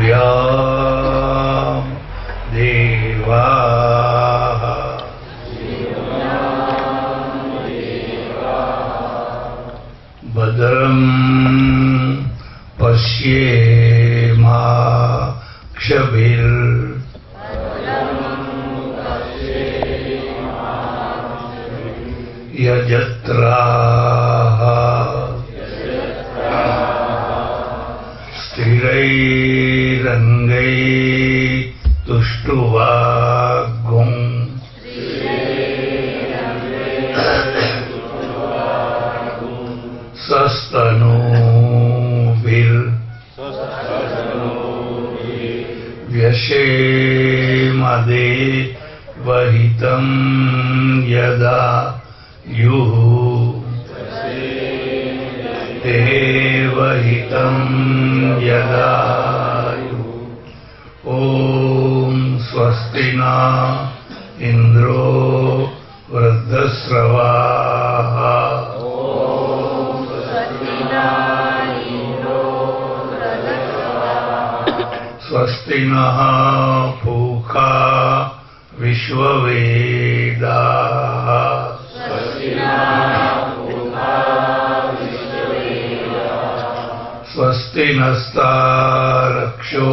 धियोऽयं देवाः भद्रं यजत्राः स्थिरैरङ्गैस्तुष्ट्वागुं सस्तनूभिर्व्यशेमदेवहितं यदायुः देवहितं यदायुः। ॐ स्वस्ति न इन्द्रो वृद्धस्रवाः स्वस्ति नः पूषा विश्ववेदाः स्वस्ति नस्तारक्षो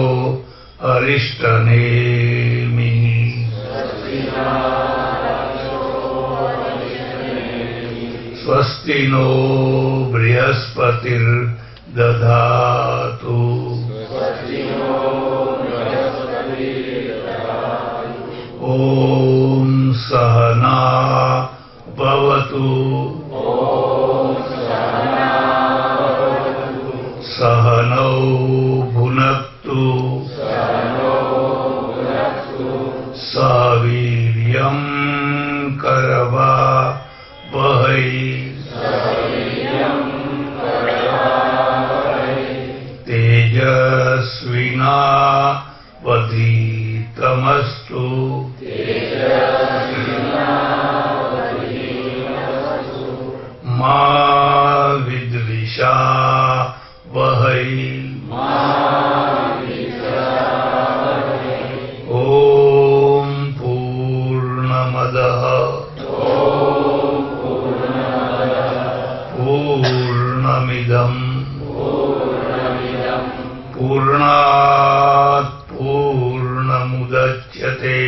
अरिष्टनेमिः स्वस्ति नो बृहस्पतिर्दधातु ॐ सहना भवतु सहनौ भुनक्तु सह वीर्यं करवावहै तेजस्विनावधीतमस्तु मा विद्विषावहै ॐ पूर्णमदः पूर्णमिदं पूर्णात् पूर्णमुदच्यते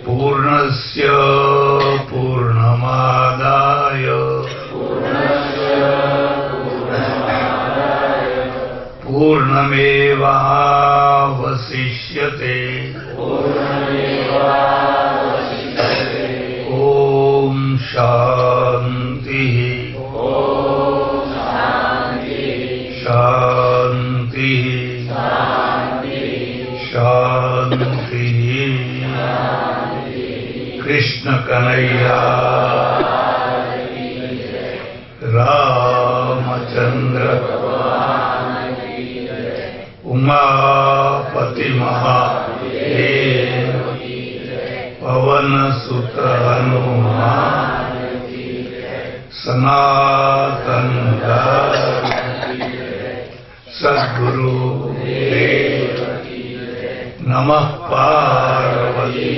पूर्णस्य पूर्णमादाय पूर्णमेवावशिष्यते ॐ शान्तिः शान्तिः शान्तिः। कृष्ण कन्हैया रामचंद्र उमापति महादेव पवन सुत हनुमान सनातन सद्गुरु देव नमः पार्वती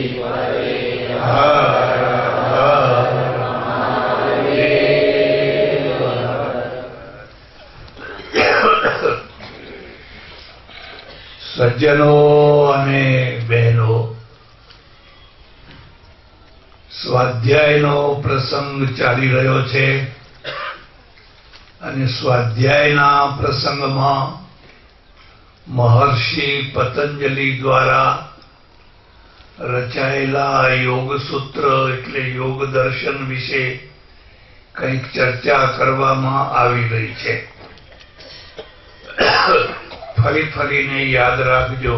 हर हर महादेव। सज्जनो અને બહેનો, સ્વાધ્યાયનો પ્રસંગ ચાલી રહ્યો છે અને સ્વાધ્યાયના પ્રસંગમાં મહર્ષિ પતંજલિ દ્વારા રચાયેલા યોગ સૂત્ર એટલે યોગ દર્શન વિશે કંઈક ચર્ચા કરવામાં આવી રહી છે। ફરી ફરીને યાદ રાખજો,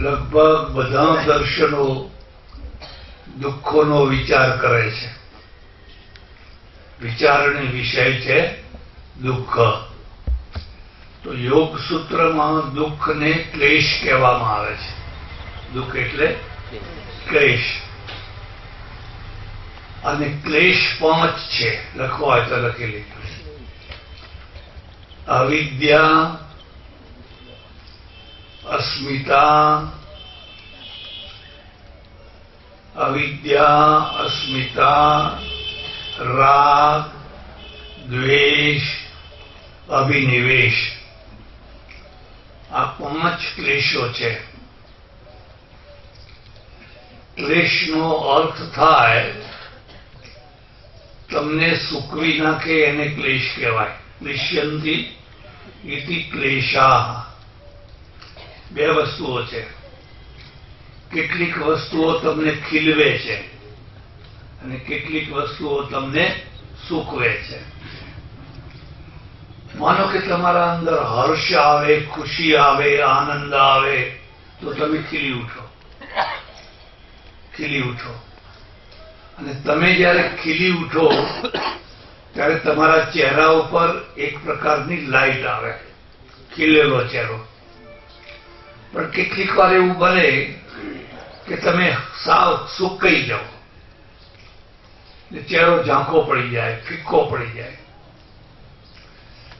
લગભગ બધા દર્શનો દુઃખોનો વિચાર કરે છે। વિચારણી વિષય છે દુઃખ। તો યોગ સૂત્રમાં દુઃખને ક્લેશ કહેવામાં આવે છે। દુઃખ એટલે ક્લેશ, અને ક્લેશ 5 છે। લખવા તો લખી લીધું। અવિદ્યા, અસ્મિતા, અવિદ્યા, અસ્મિતા, રાગ, દ્વેષ, અભિનિવેશ, આ 5 ક્લેશો છે. ક્લેશનો અર્થ થાય તમને સૂકવી નાખે એને ક્લેશ કહેવાય. ક્લિશ્યંતી ઇતિ ક્લેશા. 2 વસ્તુઓ છે. કેટલીક વસ્તુઓ તમને ખીલવે છે અને કેટલીક વસ્તુઓ તમને સૂકવે છે. માનો કે તમારા અંદર હર્ષ આવે, ખુશી આવે, આનંદ આવે તો તમે ખીલી ઉઠો. અને તમે જ્યારે ખીલી ઉઠો ત્યારે તમારા ચહેરા ઉપર એક પ્રકારની લાઈટ આવે, ખીલેલો ચહેરો. પણ કેટલીક વાર એવું બને કે તમે સાવ સુકાઈ જાઓ, ચહેરો ઝાંખો પડી જાય, ફિક્કો પડી જાય.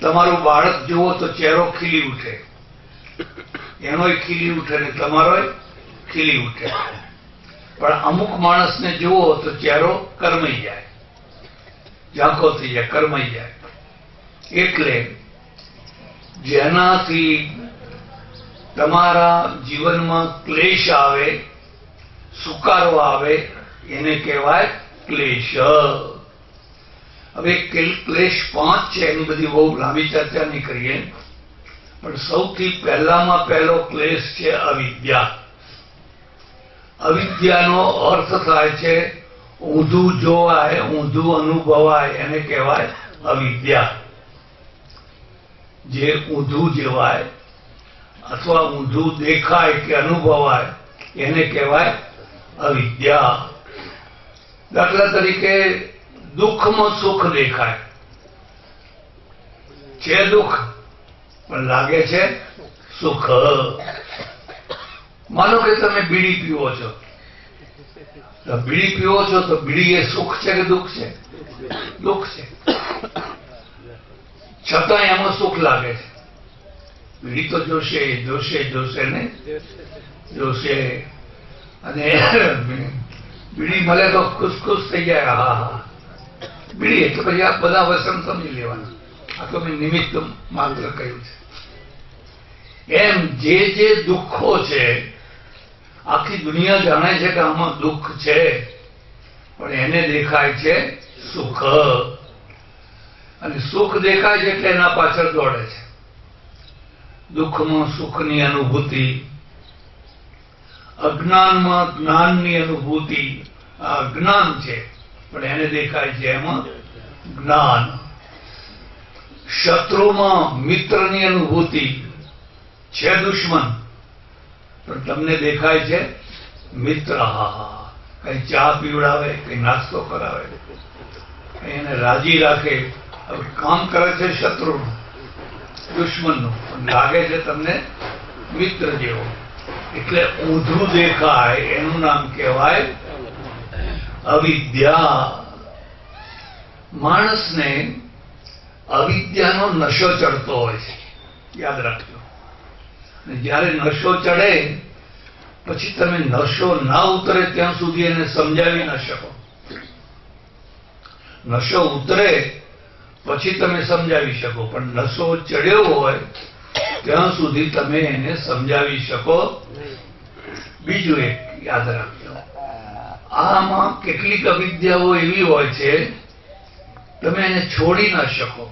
તમારું બાળક જુઓ તો ચહેરો ખીલી ઉઠે, એનોય ખીલી ઉઠે ને તમારોય ખીલી ઉઠે. પણ અમુક માણસને જુઓ તો ચહેરો કરમાઈ જાય, ઝાંખો થઈ જાય, કરમાઈ જાય. એટલે જેનાથી તમારા જીવનમાં ક્લેશ આવે, સુકારો આવે, એને કહેવાય ક્લેશ. હવે ક્લેશ 5 છે, એની બધી બહુ લાંબી ચર્ચા નહીં કરીએ. પણ સૌથી પહેલામાં પહેલો ક્લેશ છે અવિદ્યા. અવિદ્યાનો અર્થ થાય છે ઊંધું જોવાય, ઊંધું અનુભવાય, એને કહેવાય અવિદ્યા. જે ઊંધું જેવાય અથવા ઊંધું દેખાય કે અનુભવાય એને કહેવાય અવિદ્યા. દાખલા તરીકે દુઃખમાં સુખ દેખાય છે, દુઃખ પણ લાગે છે સુખ. માનો કે તમે બીડી પીવો છો, તો બીડી પીવો છો તો બીડી એ સુખ છે કે દુઃખ છે? દુઃખ છે. છતાં એમાં સુખ લાગે છે. બીડી તો જોશે ને જોશે. અને બીડી મળે તો ખુશ થઈ જાય. હા, બીડી એટલે પછી આ બધા વસન સમજી લેવાના. આ તો મેં નિમિત્ત માત્ર કહ્યું છે. એમ જે દુઃખો છે, આખી દુનિયા જાણે છે કે આમાં દુઃખ છે, પણ એને દેખાય છે સુખ. અને સુખ દેખાય છે એટલે એના પાછળ દોડે છે. દુઃખમાં સુખની અનુભૂતિ, અજ્ઞાનમાં જ્ઞાનની અનુભૂતિ. આ અજ્ઞાન છે પણ એને દેખાય છે એમાં જ્ઞાન. શત્રુમાં મિત્રની અનુભૂતિ, છે દુશ્મન પણ તમને દેખાય છે મિત્ર. કઈ ચા પીવડાવે, કઈ નાસ્તો કરાવે, કઈ એને રાજી રાખે. હવે કામ કરે છે શત્રુનું, દુશ્મનનું, પણ લાગે છે તમને મિત્ર જેવો. એટલે ઊંધું દેખાય એનું નામ કહેવાય અવિદ્યા. માણસને અવિદ્યાનો નશો ચડતો હોય છે, યાદ રાખજો. જયારે નશો ચડે પછી તમે નશો ના ઉતરે ત્યાં સુધી એને સમજાવી ન શકો. નશો ઉતરે પછી તમે સમજાવી શકો, પણ નશો ચડ્યો હોય ત્યાં સુધી તમે એને સમજાવી શકો. બીજું એક યાદ રાખજો, આમાં કેટલીક અવિદ્યાઓ એવી હોય છે તમે એને છોડી ન શકો.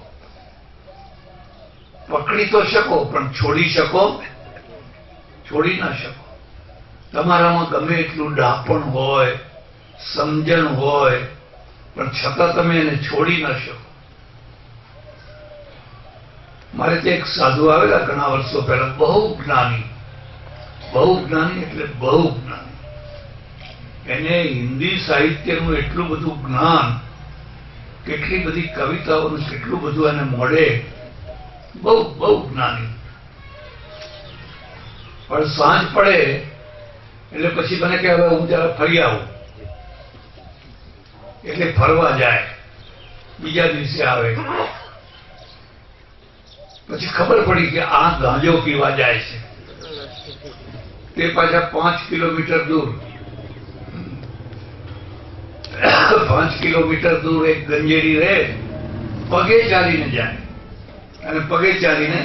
પકડી તો શકો પણ છોડી ન શકો. તમારામાં ગમે એટલું ડાપણ હોય, સમજણ હોય, પણ છતાં તમે એને છોડી ન શકો. મારે ત્યાં એક સાધુ આવેલા ઘણા વર્ષો પહેલા, બહુ જ્ઞાની એટલે બહુ જ્ઞાની. એને હિન્દી સાહિત્યનું એટલું બધું જ્ઞાન, કેટલી બધી કવિતાઓનું કેટલું બધું એને મળે, બહુ જ્ઞાની. પણ સાંજ પડે એટલે પછી મને કે હવે હું જરા ફરી આવું. એટલે ફરવા જાય. બીજા દિવસે આવે પછી ખબર પડી કે આ ગાંજો પીવા જાય છે, તે પાછા 5 કિલોમીટર દૂર 5 કિલોમીટર દૂર એક ગંજેરી રહે, પગે ચાલીને જાય અને પગે ચાલીને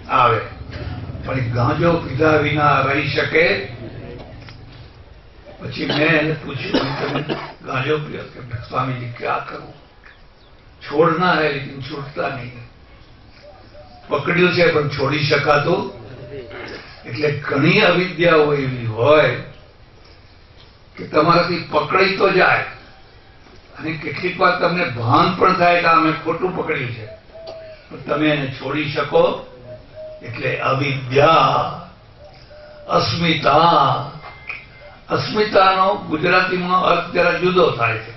આવે, પણ ગાંજો પીધા વિના રહી શકે? પછી મેં એને પૂછ્યું, તમે गांजो पिया? स्वामी जी क्या करूं, छोड़ना है लेकिन छूटता नहीं, पकड़્યું છે પણ છોડી શકાતું એટલે ઘણી અવિદ્યાઓ એવી હોય કે તમારાથી પકડી તો જાય અને કેટલીક વાર તમને ભાન પણ થાય કે અમે ખોટું પકડ્યું છે, પણ તમે એને છોડી શકો? એટલે અવિદ્યા, અસ્મિતા. અસ્મિતાનો ગુજરાતીમાં અર્થ જરા જુદો થાય છે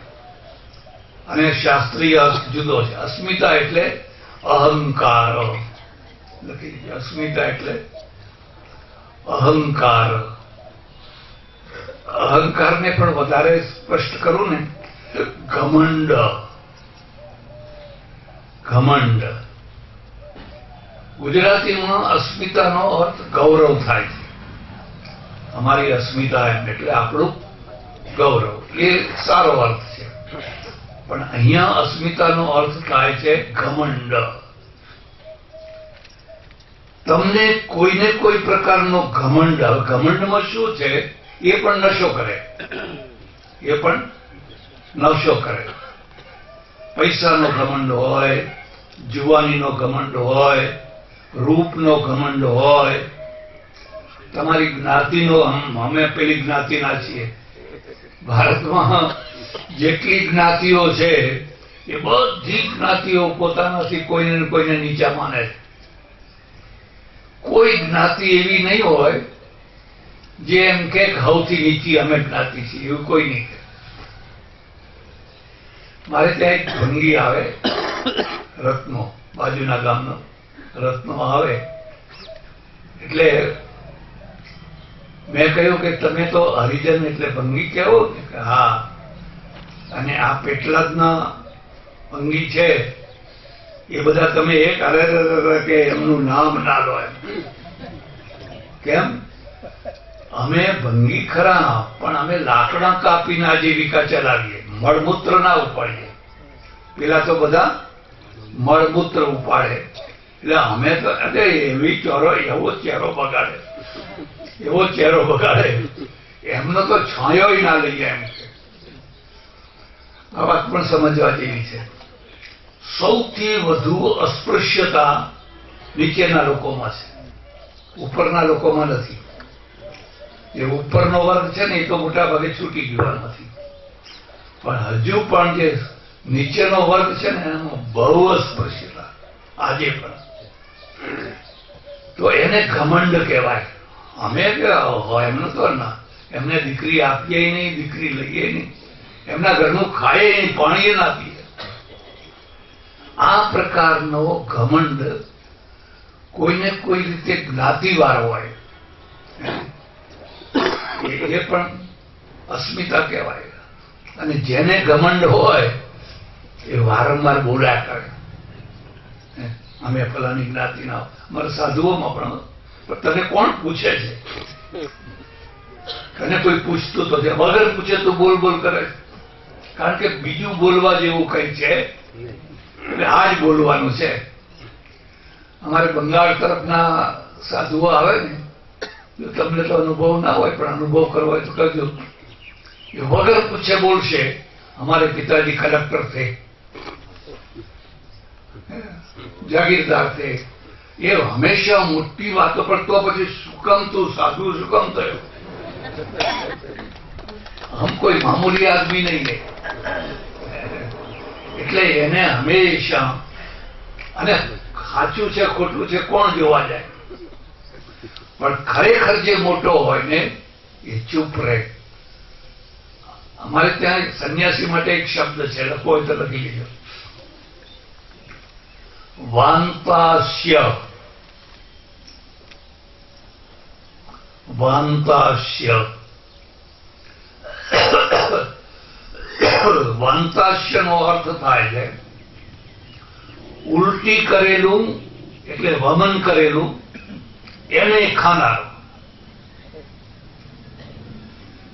અને શાસ્ત્રીય અર્થ જુદો છે. અસ્મિતા એટલે અહંકાર, અસ્મિતા એટલે અહંકાર. અહંકારને પણ વધારે સ્પષ્ટ કરું ને, ઘમંડ. ઘમંડ ગુજરાતીમાં અસ્મિતાનો અર્થ ગૌરવ થાય છે. અમારી અસ્મિતા એટલે આપણું ગૌરવ, એ સારો અર્થ છે, પણ અહીંયા અસ્મિતાનો અર્થ થાય છે ઘમંડ. તમને કોઈને કોઈ પ્રકારનો ઘમંડ. ઘમંડમાં શું છે? એ પણ નશો કરે, એ પણ નશો કરે. પૈસાનો ઘમંડ હોય, જુવાનીનો ઘમંડ હોય, રૂપનો ઘમંડ હોય, તમારી જ્ઞાતિનો. અમે પેલી જ્ઞાતિના છીએ. ભારતમાં જેટલી જ્ઞાતિઓ છે એ બધી જ્ઞાતિઓ પોતાનાથી કોઈને ને કોઈને નીચા માને છે. કોઈ જ્ઞાતિ એવી નહીં હોય જે એમ કે સૌથી નીચી અમે જ્ઞાતિ છીએ, એવું કોઈ નહીં કે. મારે ત્યાં એક ભંગી આવે, રત્નો, બાજુના ગામનો રત્નો આવે, એટલે મેં કહ્યું કે તમે તો હરિજન એટલે ભંગી કહેવો? કે હા. અને આ પેટલાદના ભંગી છે એ બધા તમે એક કે એમનું નામ ના લો એમ. કેમ? અમે ભંગી ખરા, પણ અમે લાકડા કાપીને આજીવિકા ચલાવીએ, મળમૂત્ર ના ઉપાડીએ. પેલા તો બધા મળમૂત્ર ઉપાડે, એટલે અમે તો એવી ચોરો, એવો ચહેરો બગાડે, એવો ચહેરો બગાડે, એમનો તો છાંયો ના લઈએ એમ. આ વાત પણ સમજવા જેવી છે. સૌથી વધુ અસ્પૃશ્યતા નીચેના લોકોમાં છે, ઉપરના લોકોમાં નથી. એ ઉપરનો વર્ગ છે ને એ તો મોટા ભાગે છૂટી ગયો નથી, પણ હજુ પણ જે નીચેનો વર્ગ છે ને એમાં બહુ અસ્પૃશ્યતા આજે પણ. તો એને ઘમંડ કહેવાય. અમે એમનો તો ના, એમને દીકરી આપીએ નહીં, દીકરી લઈએ નહીં, એમના ઘરનું ખાઈએ નહીં, પાણી ના પીએ. આ પ્રકારનો ઘમંડ કોઈને કોઈ રીતે જ્ઞાતિવાર હોય એ પણ અસ્મિતા કહેવાય. અને જેને ઘમંડ હોય એ વારંવાર બોલ્યા કરે, અમે ફલાની જ્ઞાતિના. અમારા સાધુઓમાં પણ તને કોણ પૂછે છે? તને કોઈ પૂછતું તો છે? વગર પૂછે તો બોલ બોલ કરે, કારણ કે બીજું બોલવા જેવું કઈ છે એટલે આ જ બોલવાનું છે. અમારે બંગાળ તરફના સાધુઓ આવે ને, જો તમને તો અનુભવ ના હોય પણ અનુભવ કરવો હોય તો કરજો. એ વગર પૂછે બોલશે, અમારે પિતાજી કલેક્ટર थे, જાગીરદાર थे. એ હંમેશા મોટી વાતો પર તો પછી સુકમ તું સાધુ સુકમ થયો? હમ કોઈ મામૂલી આદમી નહીં है. એટલે એને હંમેશા, અને સાચું છે ખોટું છે કોણ જોવા જાય, પણ ખરેખર જે મોટો હોય ને એ ચૂપ રહે. અમારે ત્યાં સંન્યાસી માટે એક શબ્દ છે, લખો હોય તો લખી લેજો, વાંતાસ્ય. વાંતાસ્ય. વાંતાસ્ય નો અર્થ થાય છે ઉલટી કરેલું એટલે વમન કરેલું એને ખાનારો.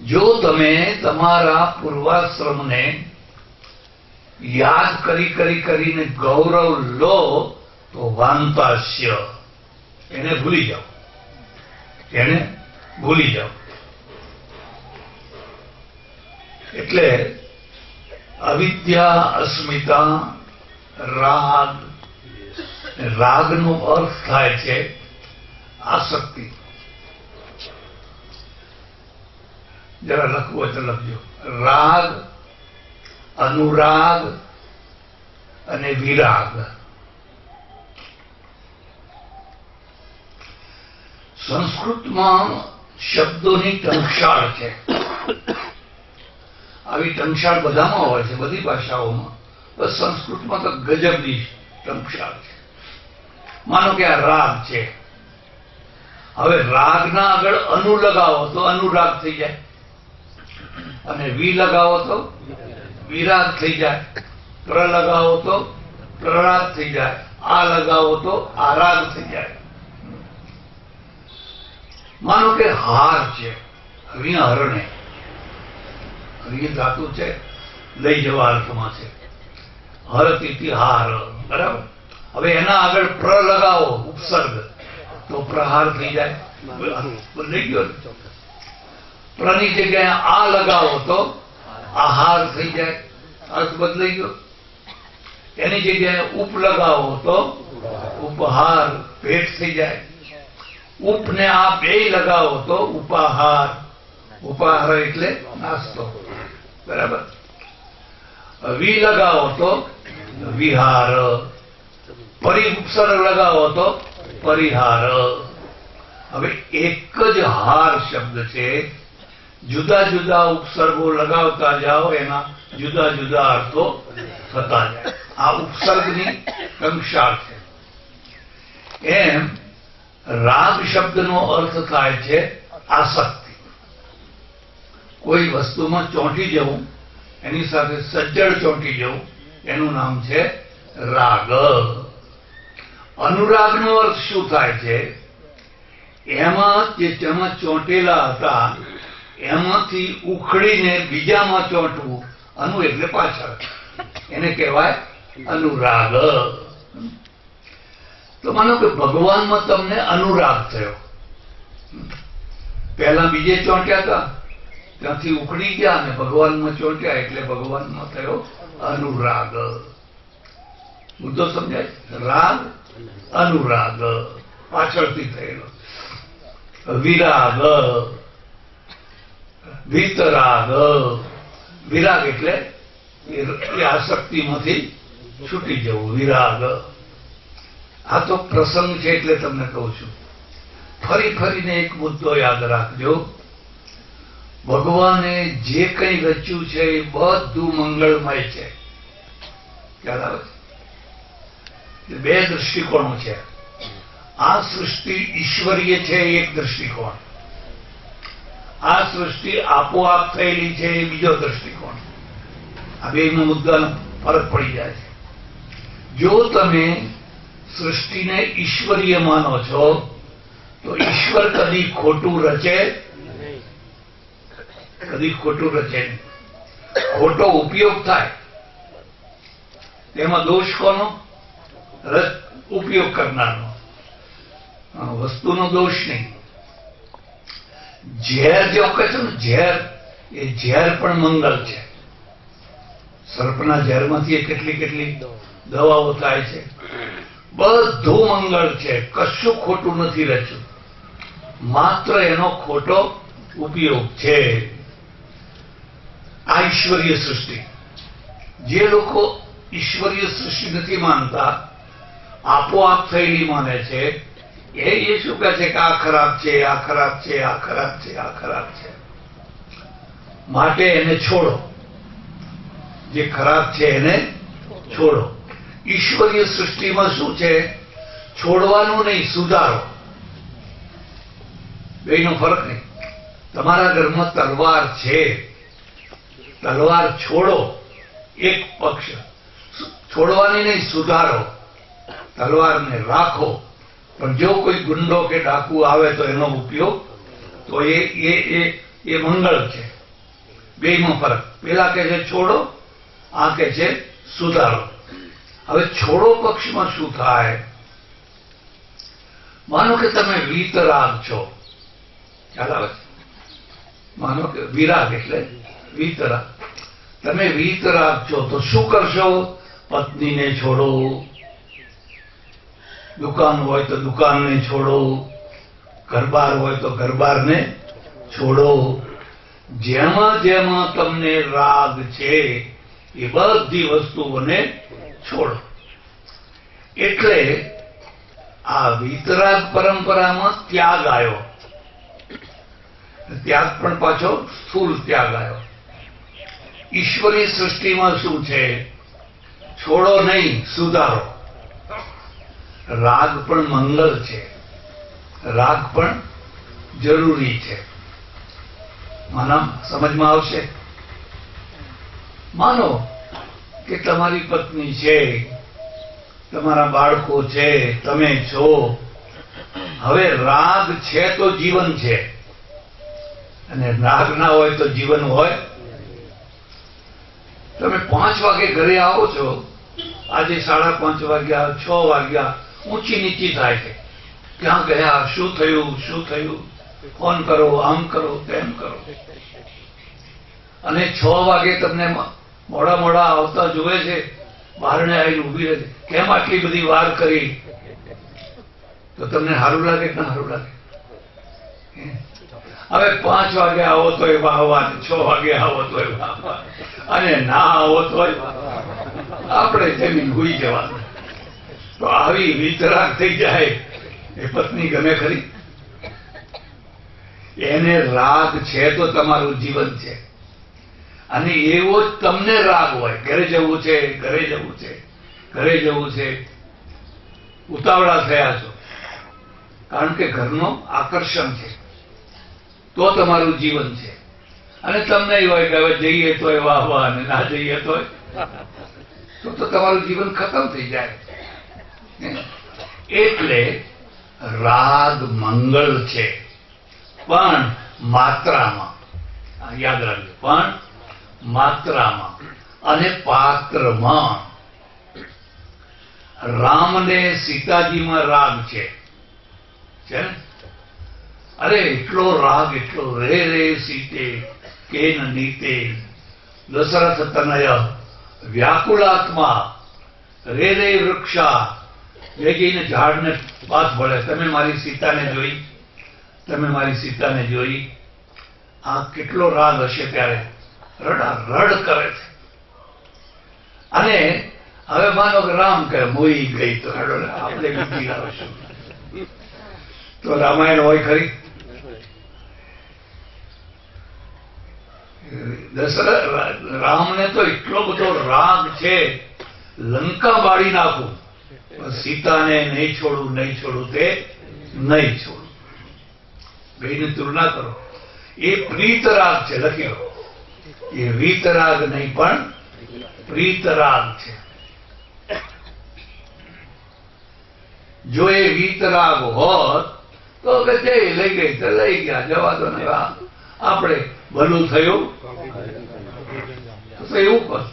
જો તમે તમારા પૂર્વાશ્રમને યાદ કરી કરી કરીને ગૌરવ લો તો વાંતાસ્ય, એને ભૂલી જાઓ, એને ભૂલી જાઓ. એટલે અવિદ્યા, અસ્મિતા, રાગ. રાગનો અર્થ થાય છે આસક્તિ. જરા લખવું હોય તો લખજો. રાગ, અનુરાગ અને વિરાગ. સંસ્કૃતમાં શબ્દોની ટંકશાળ છે. આવી ટંકશાળ બધામાં હોય છે, બધી ભાષાઓમાં. બસ સંસ્કૃતમાં તો ગજબની ટંકશાળ છે. માનો કે આ રાગ છે. હવે રાગના આગળ અનુ લગાવો તો અનુરાગ થઈ જાય, અને વી લગાવો તો વિરાગ થઈ જાય, પ્ર લગાવો તો પ્રરાગ થઈ જાય, આ લગાવો તો આરાગ થઈ જાય. માનો કે હાર છે, અહીંયા હરણે, અહીંયા ધાતુ છે, લઈ જવા અર્થમાં છે. હરતિથી હાર, બરાબર. હવે એના આગળ પ્ર લગાવો ઉપસર્ગ તો પ્રહાર થઈ જાય, બદલાઈ ગયો. પ્રની જગ્યાએ આ લગાવો તો આહાર થઈ જાય, અર્થ બદલાઈ ગયો. એની જગ્યાએ ઉપ લગાવો તો ઉપહાર, પેટ થઈ જાય. ઉપને આ બે લગાવો તો ઉપાહાર. ઉપાહાર એટલે નાસ્તો, બરાબર. વી લગાવો તો વિહાર, ઉપસર્ગ લગાવો તો પરિહાર. હવે એક જ હાર શબ્દ છે, જુદા જુદા ઉપસર્ગો લગાવતા જાઓ, એના જુદા જુદા અર્થો થતા જાય. આ ઉપસર્ગની ટંકશાળ છે. એમ રાગ શબ્દનો અર્થ થાય છે આસક્તિ. કોઈ વસ્તુમાં ચોંટી જવું, એની સાથે સજ્જડ ચોંટી જવું, એનું નામ છે રાગ. અનુરાગનો અર્થ શું થાય છે? એમાં જે તેમાં ચોંટેલા હતા એમાંથી ઉખડીને બીજામાં ચોંટવું. અનુ એટલે પાછળ, એને કહેવાય અનુરાગ. તો માનો કે ભગવાનમાં તમને અનુરાગ થયો. પહેલા બીજે ચોંટ્યા હતા, ત્યાંથી ઉખડી ગયા અને ભગવાનમાં ચોંટ્યા, એટલે ભગવાનમાં થયો અનુરાગ. મુદ્દો સમજાય? રાગ, અનુરાગ, પાછળથી થયેલો. વિરાગ, વિતરાગ. વિરાગ એટલે એ આસક્તિમાંથી છૂટી જવું, વિરાગ. આ તો પ્રસંગ છે એટલે તમને કહું છું. ફરી ફરીને એક મુદ્દો યાદ રાખજો. ભગવાને જે કંઈ રચ્યું છે એ બધું મંગળમય છે. ખ્યાલ આવે છે? બે દૃષ્ટિકોણો છે. આ સૃષ્ટિ ઈશ્વરીય છે એક દૃષ્ટિકોણ, આ સૃષ્ટિ આપોઆપ થયેલી છે એ બીજો દૃષ્ટિકોણ. આ બેનો મુદ્દાનો ફરક પડી જાય છે. જો તમે સૃષ્ટિને ઈશ્વરીય માનો છો તો ઈશ્વર કદી ખોટું રચે, કદી ખોટું રચે નહીં. ખોટો ઉપયોગ થાય તેમાં દોષ કોનો? ઉપયોગ કરનારનો, વસ્તુનો દોષ નહીં. ઝેર જે કહે છે ને, ઝેર, એ ઝેર પણ મંગલ છે. સર્પના ઝેરમાંથી કેટલી કેટલી દવાઓ થાય છે. બધું મંગળ છે, કશું ખોટું નથી રચ્યું, માત્ર એનો ખોટો ઉપયોગ છે. આ ઈશ્વરીય સૃષ્ટિ. જે લોકો ઈશ્વરીય સૃષ્ટિ નથી માનતા, આપોઆપ થયેલી માને છે, એ શું કહે છે કે આ ખરાબ છે, આ ખરાબ છે, આ ખરાબ છે, આ ખરાબ છે. માટે એને છોડો. જે ખરાબ છે એને છોડો. ઈશ્વરીય સૃષ્ટિમાં શું છે? છોડવાનું નહીં, સુધારો. બેનો ફરક નહીં. તમારા ઘરમાં તલવાર છે, તલવાર છોડો, એક પક્ષ. છોડવાની નહીં, સુધારો. તલવારને રાખો, પણ જો કોઈ ગુંડો કે ડાકુ આવે તો એનો ઉપયોગ તો એ મંગળ છે. બેયમાં ફરક. પેલા કે છે છોડો, આ કે છે સુધારો. હવે છોડો પક્ષમાં શું થાય? માનો કે તમે વીતરાગ છો, ખ્યાલ આવે છે? માનો કે વિરાગ એટલે વીતરાગ. તમે વીતરાગ છો તો શું કરશો? પત્નીને છોડો, દુકાન હોય તો દુકાનને છોડો, ઘરબાર હોય તો ઘરબારને છોડો. જેમાં જેમાં તમને રાગ છે એ બધી વસ્તુઓને છોડો. એટલે આ વિતરાગ પરંપરામાં ત્યાગ આવ્યો. ત્યાગ પણ પાછો સ્થૂળ ત્યાગ આવ્યો. ઈશ્વરી સૃષ્ટિમાં શું છે? છોડો નહીં, સુધારો. રાગ પણ મંગળ છે, રાગ પણ જરૂરી છે. માના સમજમાં આવશે? માનો કે તમારી પત્ની છે, તમારા બાળકો છે, તમે છો. હવે રાગ છે તો જીવન છે, અને રાગ ના હોય તો જીવન હોય? તમે 5 વાગે ઘરે આવો છો, આજે 5:30 વાગ્યા, 6 વાગ્યા, ઊંચી નીચી થાય છે. ક્યાં ગયા, શું થયું, શું થયું, ફોન કરો, આમ કરો, તેમ કરો. અને 6 વાગે તમને મોડા મોડા આવતા જુએ છે, બહારને આવીને ઉભી રહે છે, કેમ આટલી બધી વાર કરી? તો તમને સારું લાગે કે ના સારું લાગે? હવે 5 વાગે આવો તો એ વાહવા, 6 વાગે આવો તો એ વાહવા, અને ના આવો તો આપણે જમીન હોઈ જવાનું. તો આવી વિતરાગ થઈ જાય એ પત્ની ગમે ખરી? એને રાગ છે તો તમારું જીવન છે, અને એવો જ તમને રાગ હોય. ઘરે જવું છે, ઘરે જવું છે, ઘરે જવું છે, ઉતાવળા થયા છો, કારણ કે ઘરનો આકર્ષણ છે, તો તમારું જીવન છે. અને તમને એ હોય કે હવે જઈએ તો એ વાહ વાહ, અને ના જઈએ તો તમારું જીવન ખતમ થઈ જાય. એટલે રાગ મંગળ છે, પણ માત્રામાં. યાદ રાખજો, પણ માત્રામાં અને પાત્રમાં. રામને સીતાજીમાં રાગ છે ને? અરે એટલો રાગ, એટલો રે રે સીતે કેન નીતે દશરથ તનય વ્યાકુલાત્મા રે રે વૃક્ષા. જઈને ઝાડને પાસ ભળે, તમે મારી સીતાને જોઈ, તમે મારી સીતાને જોઈ. આ કેટલો રાગ હશે ત્યારે? રડા રડ કરે છે. અને હવે માનો કે રામ કહે મોઈ ગઈ, તો આપણે બીજી લાવશું. તો રામાયણ હોય ખરી? રામને તો એટલો બધો રાગ છે, લંકા બાળી નાખું, સીતાને નહીં છોડું, નહીં છોડું, તે નહીં છોડું. બેની તુલના કરો. એ પ્રીતરાગ છે, લખી લો. એ વીતરાગ નહીં, પણ પ્રીતરાગ છે. જો એ વીતરાગ હોત તો કે જઈ લઈ ગઈ તો લઈ ગયા, જવા દો ને. આપણે ભલું થયું તો એવું કર.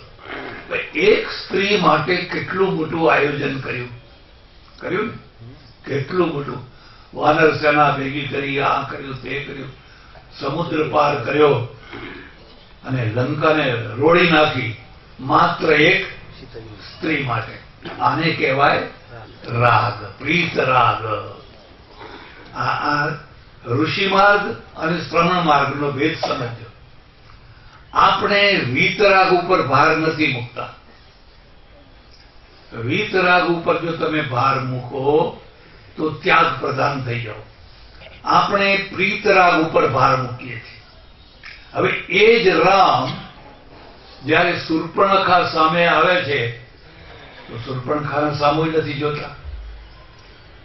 એક સ્ત્રી માટે કેટલું મોટું આયોજન કર્યું ને, કેટલું મોટું. વાનર સેના ભેગી કરી, આ કર્યું, તે કર્યું, સમુદ્ર પાર કર્યો, અને લંકાને રોડી નાખી, માત્ર એક સ્ત્રી માટે. આને કહેવાય રાગ, પ્રીત રાગ. આ ઋષિ માર્ગ અને શ્રવણ માર્ગનો ભેદ સમજો. આપણે વીતરાગ ઉપર ભાર નથી મૂકતા. વીતરાગ ઉપર જો તમે ભાર મૂકો તો ત્યાગ પ્રધાન થઈ જાઓ. આપણે પ્રીતરાગ ઉપર ભાર મૂકીએ છીએ. હવે એ જ રામ જયારે શૂર્પણખા સામે આવે છે, તો શૂર્પણખાને સામું નથી જોતા,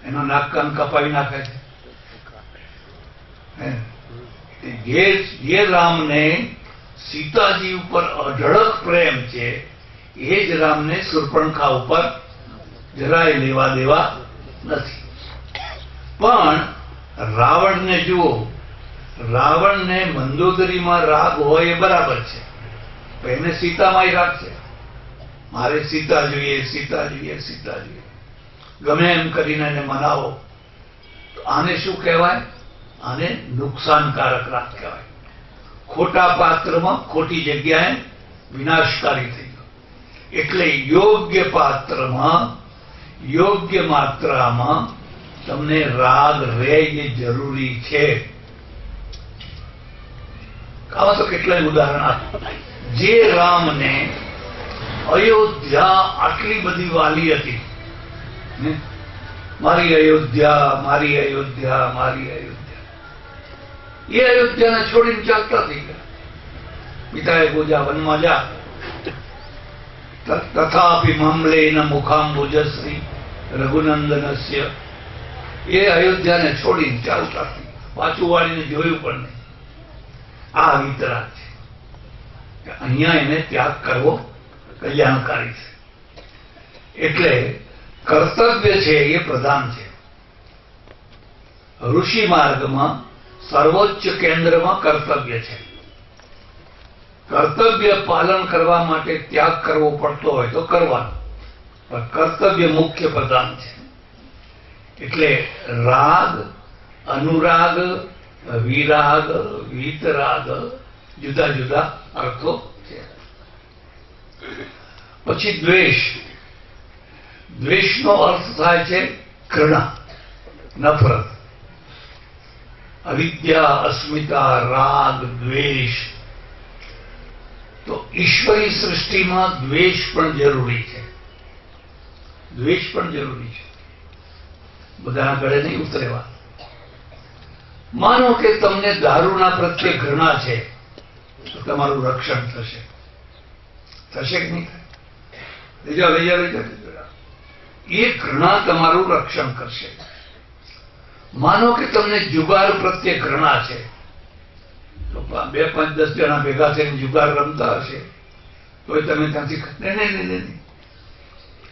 એનો નાક કાન કપાવી નાખે છે. જે રામને સીતાજી ઉપર અઢળક પ્રેમ છે, એ જ રામને શૂર્પણખા ઉપર જરાય લેવા દેવા નથી. પણ રાવણને જુઓ, રાવણને મંદોદરીમાં રાગ હોય એ બરાબર છે, પણ એને સીતામાંય રાગ છે. મારે સીતા જોઈએ, સીતા જોઈએ, સીતા જોઈએ, ગમે એમ કરીને એને મનાવો. તો આને શું કહેવાય? આને નુકસાનકારક રાગ કહેવાય. ખોટા પાત્રમાં ખોટી જગ્યાએ વિનાશકારી થઈ ગયો. એટલે યોગ્ય પાત્રમાં યોગ્ય માત્રામાં તમને રાગ રહે એ જરૂરી છે. આવા તો કેટલાય ઉદાહરણ આપો. જે રામને અયોધ્યા આટલી બધી વાલી હતી ને, મારી અયોધ્યા, મારી અયોધ્યા, મારી અયોધ્યા, એ અયોધ્યાને છોડીને ચાલતા થઈ ગયા. પિતાએ પૂજા વનમાં જા, તથાપિ મામલેન મુખાંબુજશ્રી રઘુનંદનસ્ય, એ અયોધ્યાને છોડીને ચાલતા થઈ ગયા. પાછું વાળીને જોયું પણ નહીં. આ વિતરાગ છે. અહીંયા એને ત્યાગ કરવો કલ્યાણકારી છે. એટલે કર્તવ્ય છે એ પ્રધાન છે. ઋષિ માર્ગમાં સર્વોચ્ચ કેન્દ્રમાં કર્તવ્ય છે. કર્તવ્ય પાલન કરવા માટે ત્યાગ કરવો પડતો હોય તો કરવાનો, પણ કર્તવ્ય મુખ્ય પ્રધાન છે. એટલે રાગ, અનુરાગ, વિરાગ, વીતરાગ જુદા જુદા અર્થો છે. પછી દ્વેષ. દ્વેષનો અર્થ થાય છે ઘૃણા, નફરત. અવિદ્યા, અસ્મિતા, રાગ, દ્વેષ. તો ઈશ્વરી સૃષ્ટિમાં દ્વેષ પણ જરૂરી છે. દ્વેષ પણ જરૂરી છે. બધાના ગળે નહીં ઉતરેવા. માનો કે તમને દારૂના પ્રત્યે ઘૃણા છે, તો તમારું રક્ષણ થશે. થશે કે નહીં? લઈ જાઓ, લઈ જાઓ, લઈ જાઓ. એ ઘૃણા તમારું રક્ષણ કરશે. માનો કે તમને જુગાર પ્રત્યે ઘૃણા છે, તો 2, 5, 10 જણા ભેગા થઈને જુગાર રમતા હશે તો તમે ત્યાંથી નહીં.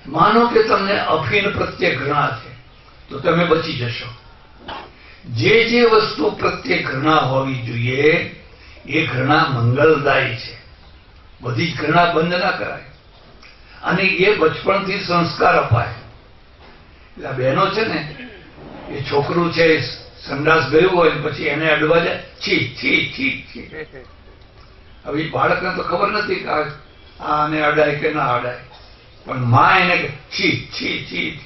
માનો કે તમને અફીણ પ્રત્યે ઘૃણા છે, તો તમે બચી જશો. જે જે વસ્તુ પ્રત્યે ઘૃણા હોવી જોઈએ એ ઘૃણા મંગલદાયી છે. બધી જ ઘૃણા બંધ ના કરાય. અને એ બચપણથી સંસ્કાર અપાય. એટલે બહેનો છે ને, એ છોકરું છે સંડાસ ગયું હોય પછી એને અડવા જાય, છી છી છી છી. હવે બાળકને તો ખબર નથી કે આને અડાય કે ના અડાય, પણ માં એને છી છી છી.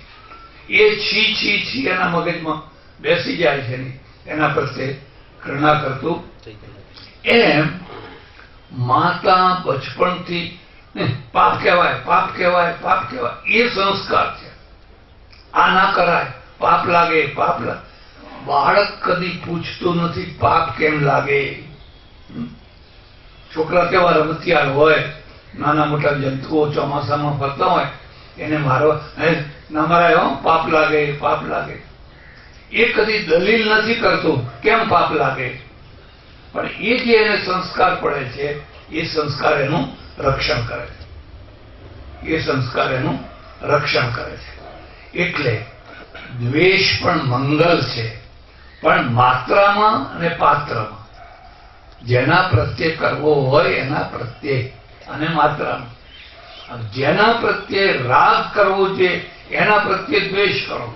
એ છી છી છી એના મગજમાં બેસી જાય છે ને, એના પ્રત્યે ઘૃણા કરતું. એમ માતા બચપણથી પાપ કહેવાય, પાપ કહેવાય, પાપ કહેવાય, એ સંસ્કાર છે. આ ના કરાય, પાપ લાગે, પાપ લાગે. બાળક કદી પૂછતું નથી પાપ કેમ લાગે. છોકરા કેવા રમતિયાર હોય, નાના મોટા જંતુઓ ચોમાસામાં ફરતા હોય, એને મારવા ના મરાય, પાપ લાગે, પાપ લાગે. એ કદી દલીલ નથી કરતું કેમ પાપ લાગે, પણ એ જે એને સંસ્કાર પડે છે એ સંસ્કાર એનું રક્ષણ કરે છે. એ સંસ્કાર એનું રક્ષણ કરે છે. એટલે દ્વેષ પણ મંગલ છે, પણ માત્રામાં અને પાત્રમાં. જેના પ્રત્યે કરવો હોય એના પ્રત્યે અને માત્રામાં. જેના પ્રત્યે રાગ કરવો જોઈએ એના પ્રત્યે દ્વેષ કરો,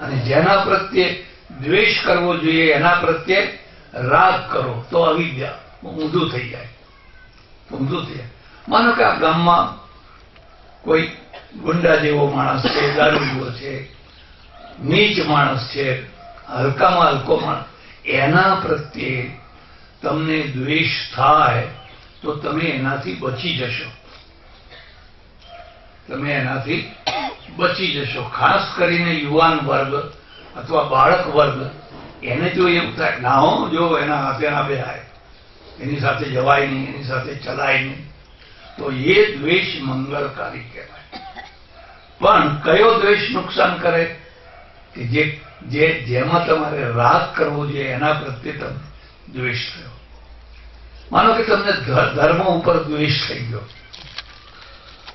અને જેના પ્રત્યે દ્વેષ કરવો જોઈએ એના પ્રત્યે રાગ કરો, તો અવિદ્યા ઊંધું થઈ જાય. ઊંધું થઈ જાય. માનો કે આ ગામમાં કોઈ ગુંડા જેવો માણસ છે, દારૂડિયો છે, નીચ માણસ છે, હલકામાં હલકો માણસ, એના પ્રત્યે તમને દ્વેષ થાય તો તમે એનાથી બચી જશો. તમે એનાથી બચી જશો. ખાસ કરીને યુવાન વર્ગ અથવા બાળક વર્ગ, એને જો એવું થાય ના હો, જો એના હાથે ના બેહાય, એની સાથે જવાય નહીં, એની સાથે ચલાય નહીં, તો એ દ્વેષ મંગલકારી કહેવાય. પણ કયો દ્વેષ નુકસાન કરે? કે જેમાં તમારે રાગ કરવો જોઈએ એના પ્રત્યે તમે દ્વેષ થયો. માનો કે તમને ધર્મ ઉપર દ્વેષ થઈ ગયો,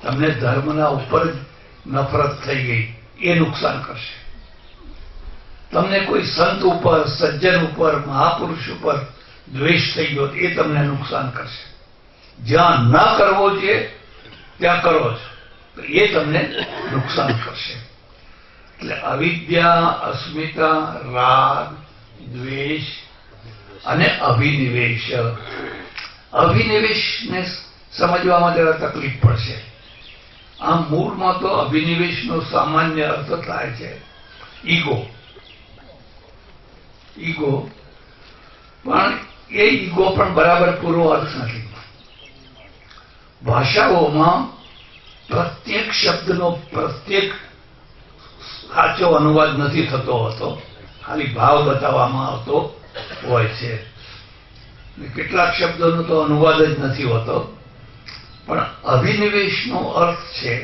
તમને ધર્મના ઉપર નફરત થઈ ગઈ એ નુકસાન કરશે. તમને કોઈ સંત ઉપર, સજ્જન ઉપર, મહાપુરુષ ઉપર દ્વેષ થઈ ગયો એ તમને નુકસાન કરશે. જ્યાં ન કરવો જોઈએ ત્યાં કરો છો તો એ તમને નુકસાન કરશે. એટલે અવિદ્યા, અસ્મિતા, રાગ, દ્વેષ અને અભિનિવેશ. અભિનિવેશને સમજવામાં જરા તકલીફ પડશે. આમ મૂળમાં તો અભિનિવેશનો સામાન્ય અર્થ થાય છે ઈગો. ઈગો પણ એ ઈગો પણ બરાબર પૂરો અર્થ નથી. ભાષાઓમાં પ્રત્યેક શબ્દનો પ્રત્યેક સાચો અનુવાદ નથી થતો હોતો, ખાલી ભાવ બતાવવામાં આવતો હોય છે. કેટલાક શબ્દોનો તો અનુવાદ જ નથી હોતો. પણ અભિનિવેશનો અર્થ છે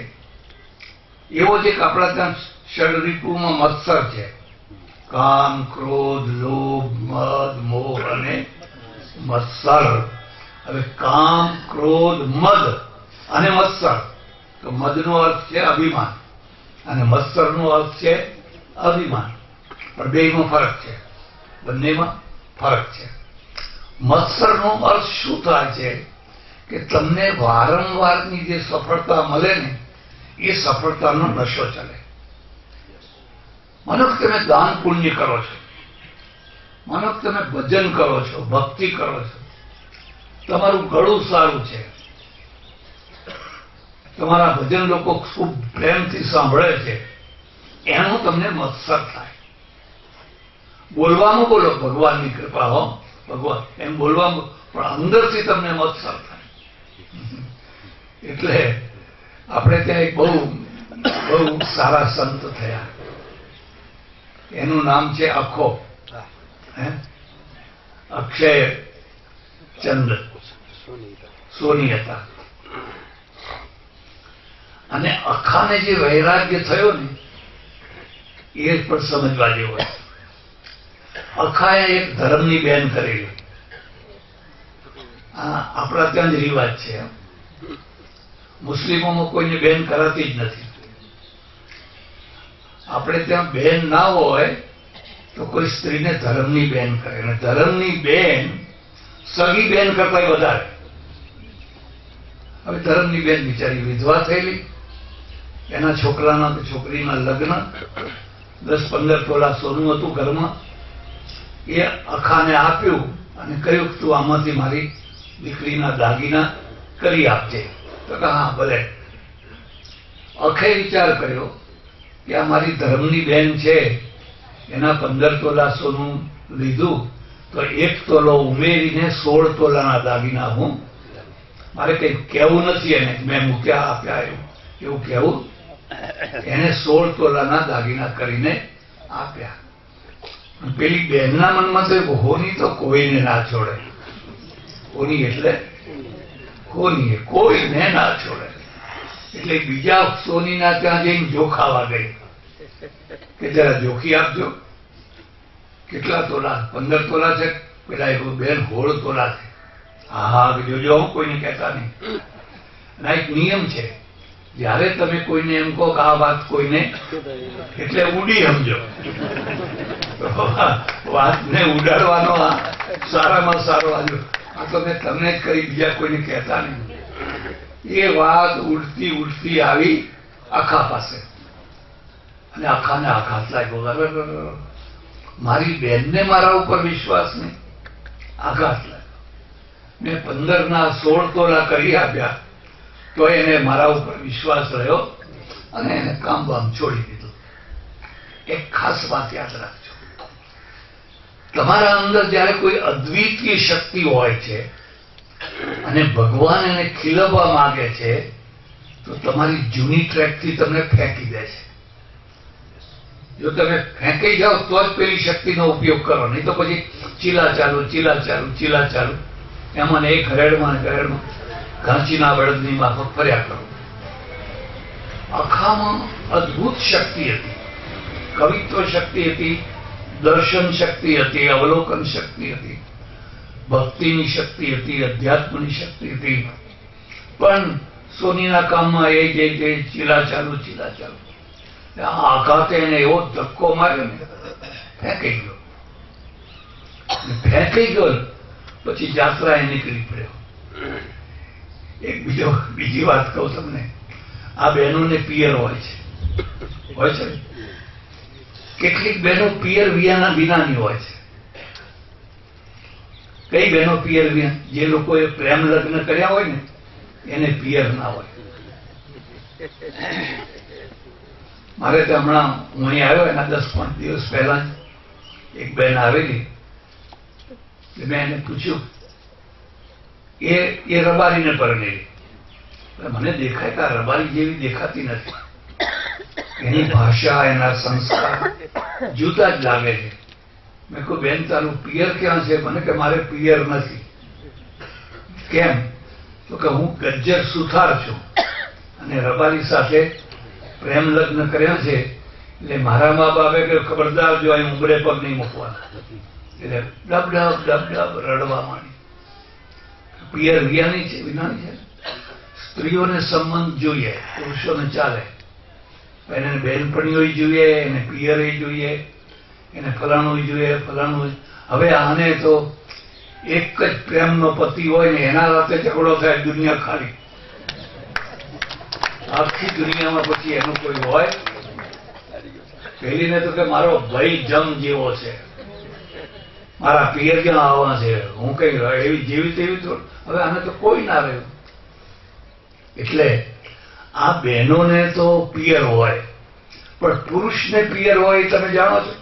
એવો જ એક આપણા ત્યાં ષડરીપુમાં મત્સર છે. કામ, ક્રોધ, લોભ, મદ, મોહ અને મત્સર. હવે કામ, ક્રોધ, મદ અને મત્સર, તો મદનો અર્થ છે અભિમાન અને મત્સરનો અર્થ છે અભિમાન. પણ બેમાં ફરક છે, બંનેમાં ફરક છે. મત્સરનો અર્થ શું થાય છે કે તમને વારંવારની જે સફળતા મળે ને એ સફળતાનો નશો ચલે. માનો કે તમે દાન પુણ્ય કરો છો, માનો કે તમે ભજન કરો છો, ભક્તિ કરો છો, તમારું ગળું સારું છે, તમારા ભજન લોકો ખૂબ પ્રેમથી સાંભળે છે, એનું તમને મત્સર થાય. બોલવામાં બોલો ભગવાનની કૃપા હો ભગવાન એમ બોલવામાં, પણ અંદરથી તમને મત્સર થાય. એટલે આપણે ત્યાં એક બહુ બહુ સારા સંત થયા, એનું નામ છે અખો, અક્ષય ચંદ્ર સોની હતા. અને અખાને જે વૈરાગ્ય થયો ને એ પણ સમજવા જેવો. અખાએ એક ધર્મની બેન કરેલી. આપણા ત્યાં જ રિવાજ છે, મુસ્લિમોમાં કોઈને બેન કરાતી જ નથી. આપણે ત્યાં બેન ના હોય તો કોઈ સ્ત્રીને ધર્મની બેન કરે, અને ધર્મની બેન સગી બેન કરતા વધારે. હવે ધર્મની બેન બિચારી વિધવા થયેલી, એના છોકરાના છોકરીના લગ્ન, 10-15 તોલા સોનું હતું ઘરમાં, એ અખાને આપ્યું અને કહ્યું તું આમાંથી મારી દીકરીના દાગીના કરી આપજે. તો કે હા ભલે. અખે વિચાર કર્યો કે આ મારી ધર્મની બેન છે, એના 15 તોલા સોનું લીધું તો 1 તોલો ઉમેરીને 16 તોલાના દાગીના હું, મારે કઈ કહેવું નથી એને મેં મૂક્યા આપ્યા એવું કહેવું. એને 16 તોલાના દાગીના કરીને આપ્યા. પેલી બહેનના મનમાં તો હોની તો કોઈને ના છોડે. હોની એટલે હોની, કોઈને ના છોડે. એટલે બીજા સોનીના ત્યાં જઈને જોખાવા ગઈ કે જરા જોખી આપજો. કેટલા તોલા? 15 તોલા છે. પેલા એક બેન 16 તોલા છે. હા જોજો, હું કોઈને કહેતા નહીં. અને એક નિયમ છે, જયારે તમે કોઈને એમ કહો કે આ વાત કોઈને, એટલે ઉડી સમજો. વાતને ઉડાડવાનો આ સારામાં સારો આજુ. આ તો મેં તમને જ કરી, બીજા કોઈને કહેતા નહીં. એ વાત ઉડતી ઉડતી આવી આખા પાસે, અને આખાને આઘાત લાગ્યો. મારી બેનને મારા ઉપર વિશ્વાસ નહીં, આઘાત લાગ્યો. મેં 15ના 16 તોલા કરી આપ્યા તો એને મારા ઉપર વિશ્વાસ રહ્યો અને એને કામ બામ છોડી દીધું. એક ખાસ વાત યાદ રાખજો, તમારા અંદર જયારે કોઈ અદ્વિતીય શક્તિ હોય છે અને ભગવાન એને ખીલવવા માંગે છે તો તમારી જૂની ટ્રેકથી તમને ફેંકી દે છે. જો તમે ફેંકી જાઓ તો જ પેલી શક્તિનો ઉપયોગ કરો, નહીં તો પછી ચીલા ચાલુ એમાં એક હરેડમાં ઘાંચીના બળદની માફક ફર્યા કરો. આખામાં અદ્ભુત શક્તિ હતી, કવિત્વ શક્તિ હતી, દર્શન શક્તિ હતી, અવલોકન શક્તિ હતી, ભક્તિની શક્તિ હતી, અધ્યાત્મની શક્તિ હતી. પણ સોનીના કામમાં એ જે ચીલા ચાલુ આઘાતે એને એવો ધક્કો માર્યો ને ફેંકાઈ ગયો. ફેંકાઈ ગયો ને પછી જાત્રા એ નીકળી પડ્યો. એક બીજી વાત કહું તમને, આ બહેનોને પિયર હોય છે કેટલીક બહેનો પિયર વિનાની હોય છે. કઈ બહેનો પિયર વિના? જે લોકોએ પ્રેમ લગ્ન કર્યા હોય ને એને પિયર ના હોય. મારે તો હમણાં હું અહીં આવ્યો એના 10-5 દિવસ પહેલા એક બહેન આવેલી, મેં એને પૂછ્યું, એ રબારીને પરણેલી. મને દેખાય કે આ રબારી જેવી દેખાતી નથી. એની ભાષા, એના સંસ્કાર જુદા જ લાગે છે. મેં કહ્યું, બેન તારું પિયર ક્યાં છે? મને કે મારે પિયર નથી. કેમ? તો કે હું ગજ્જર સુથાર છું અને રબારી સાથે પ્રેમ લગ્ન કર્યા છે, એટલે મારા મા બાપે કે ખબરદાર જો અહીં ઉંબરે પગ નહીં મૂકવાના. એટલે ડબ ડબ ડબ ડબ રડવા માંડી. પિયર વિનાની છે. સ્ત્રીઓને સંબંધ જોઈએ, પુરુષોને ચાલે. એને બહેનપણીઓ જોઈએ, એને પિયરે જોઈએ, એને ફલાણું જોઈએ, ફલાણું. હવે આને તો એક જ પ્રેમનો પતિ હોય ને એના સાથે ઝઘડો થાય, દુનિયા ખાલી. આખી દુનિયામાં પછી એનું કોઈ હોય. પેલીને તો કે મારો ભાઈ જમ જેવો છે, મારા પિયર ક્યાં આવવા છે, હું કઈ એવી જેવી તેવી તો. હવે આને તો કોઈ ના રહ્યું. એટલે આ બહેનોને તો પિયર હોય, પણ પુરુષને પિયર હોય એ તમે જાણો છો?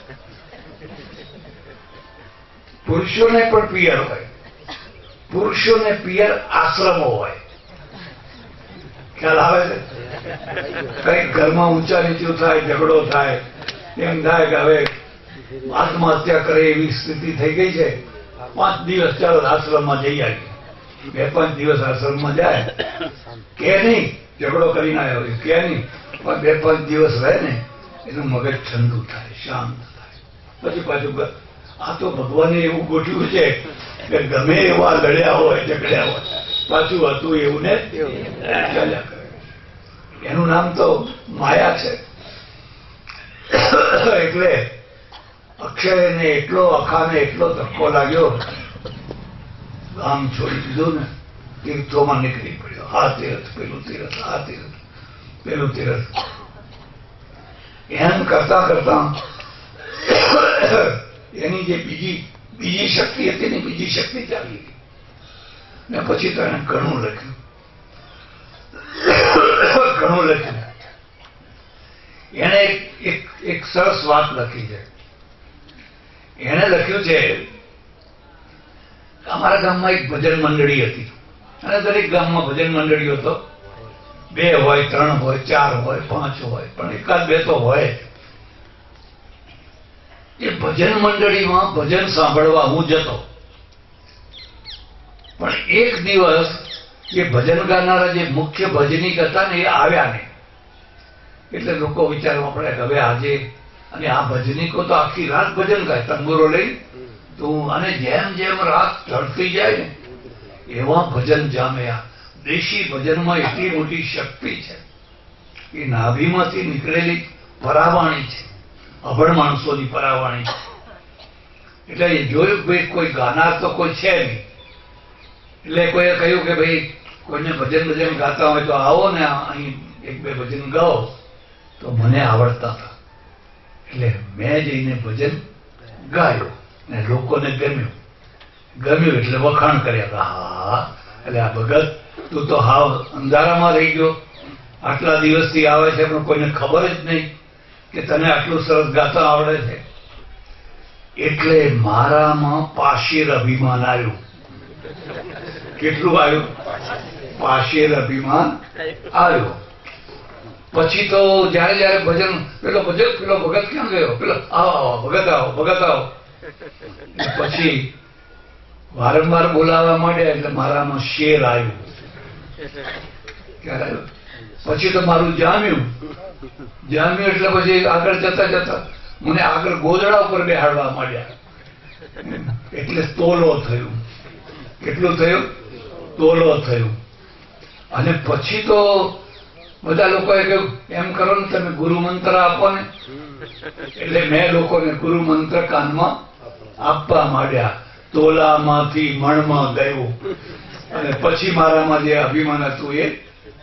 પુરુષોને પણ પિયર હોય. પુરુષોને પિયર આશ્રમો હોય. ખ્યાલ આવે છે? કઈક ઘરમાં ઊંચા નીચું થાય, ઝઘડો થાય, એમ થાય કે હવે આત્મહત્યા કરે એવી સ્થિતિ થઈ ગઈ છે, 5 દિવસ ચાલો આશ્રમમાં જઈ આવીએ. 2-5 દિવસ આશ્રમમાં જાય કે નહીં, ઝઘડો કરીને આવ્યો કે નહીં, પણ 2-5 દિવસ રહે ને એનું મગજ ઠંડુ થાય, શાંત થાય. પછી પાછું આ તો ભગવાને એવું ગોઠવ્યું છે કે ગમે એવા લડ્યા હોય, ઝઘડ્યા હોય, પાછું હતું એવું ને ચાલ્યા કરે. એનું નામ તો માયા છે. એટલે અક્ષયને અખાને એટલો ધક્કો લાગ્યો, ગામ છોડી દીધું ને, તીર્થોમાં નીકળી પડ્યો. આ તીર્થ, પેલું તીર્થ, આ તીર્થ, પેલું તીર્થ. એમ કરતા કરતા એની જે બીજી શક્તિ હતી ને, બીજી શક્તિ ચાલી ગઈ. ને પછી તો એને ઘણું લખ્યું. એને એક સરસ વાત લખી છે. એને લખ્યું છે, અમારા ગામમાં એક ભજન મંડળી હતી અને દરેક ગામમાં ભજન મંડળીઓ તો 2 હોય, 3 હોય, 4 હોય, 5 હોય, પણ 1-2 તો હોય. એ ભજન મંડળીમાં ભજન સાંભળવા હું જતો. પણ એક દિવસ એ ભજન ગાનારા જે મુખ્ય ભજનીક હતા ને એ આવ્યા નહીં. એટલે લોકો વિચારવા પડે કે હવે આજે, અને આ ભજનીકો તો આખી રાત ભજન ગાય તંબુરો લઈ તો, અને જેમ જેમ રાત ઢળતી જાય ને એવા ભજન જામ્યા. દેશી ભજનમાં એટલી મોટી શક્તિ છે. એ નાભીમાંથી નીકળેલી પરાવાણી છે, અભણ માણસોની પરાવાણી છે. એટલે એ જોયું ભાઈ કોઈ ગાનાર તો કોઈ છે નહીં. એટલે કોઈએ કહ્યું કે ભાઈ કોઈને ભજન ગાતા હોય તો આવો ને અહીં 1-2 ભજન ગાઓ. તો મને આવડતા હતા એટલે મેં જઈને ભજન ગાયો ને લોકોને ગમ્યું એટલે વખાણ કર્યા. હા, એટલે આ ભગત તું તો હાવ અંધારામાં રહી ગયો, આટલા દિવસથી આવે છે પણ કોઈને ખબર જ નહીં કે તને આટલું સરસ ગાતા આવડે છે. એટલે મારામાં પાશેર અભિમાન આવ્યું. કેટલું આવ્યું? પાશેર અભિમાન આવ્યું. પછી તો જયારે ભજન પેલો ભગત ક્યાં ગયો, પેલો આવો ભગત આવો. પછી વારંવાર બોલાવવા માંડ્યા એટલે મારામાં શેર આવ્યું. ક્યારે આવ્યું? પછી તો મારું જામ્યું એટલે પછી આગળ જતા મને આગળ ગોદડા ઉપર બેહાડવા માંડ્યા. એટલે તોલો થયું. કેટલું થયું? તોલો થયું. અને પછી તો બધા લોકોએ કહ્યું એમ કરો ને તમે ગુરુ મંત્ર આપો ને, એટલે મેં લોકોને ગુરુ મંત્ર કાનમાં આપવા માંડ્યા. તોલામાંથી મણમાં ગયું અને પછી મારામાં જે અભિમાન હતું એ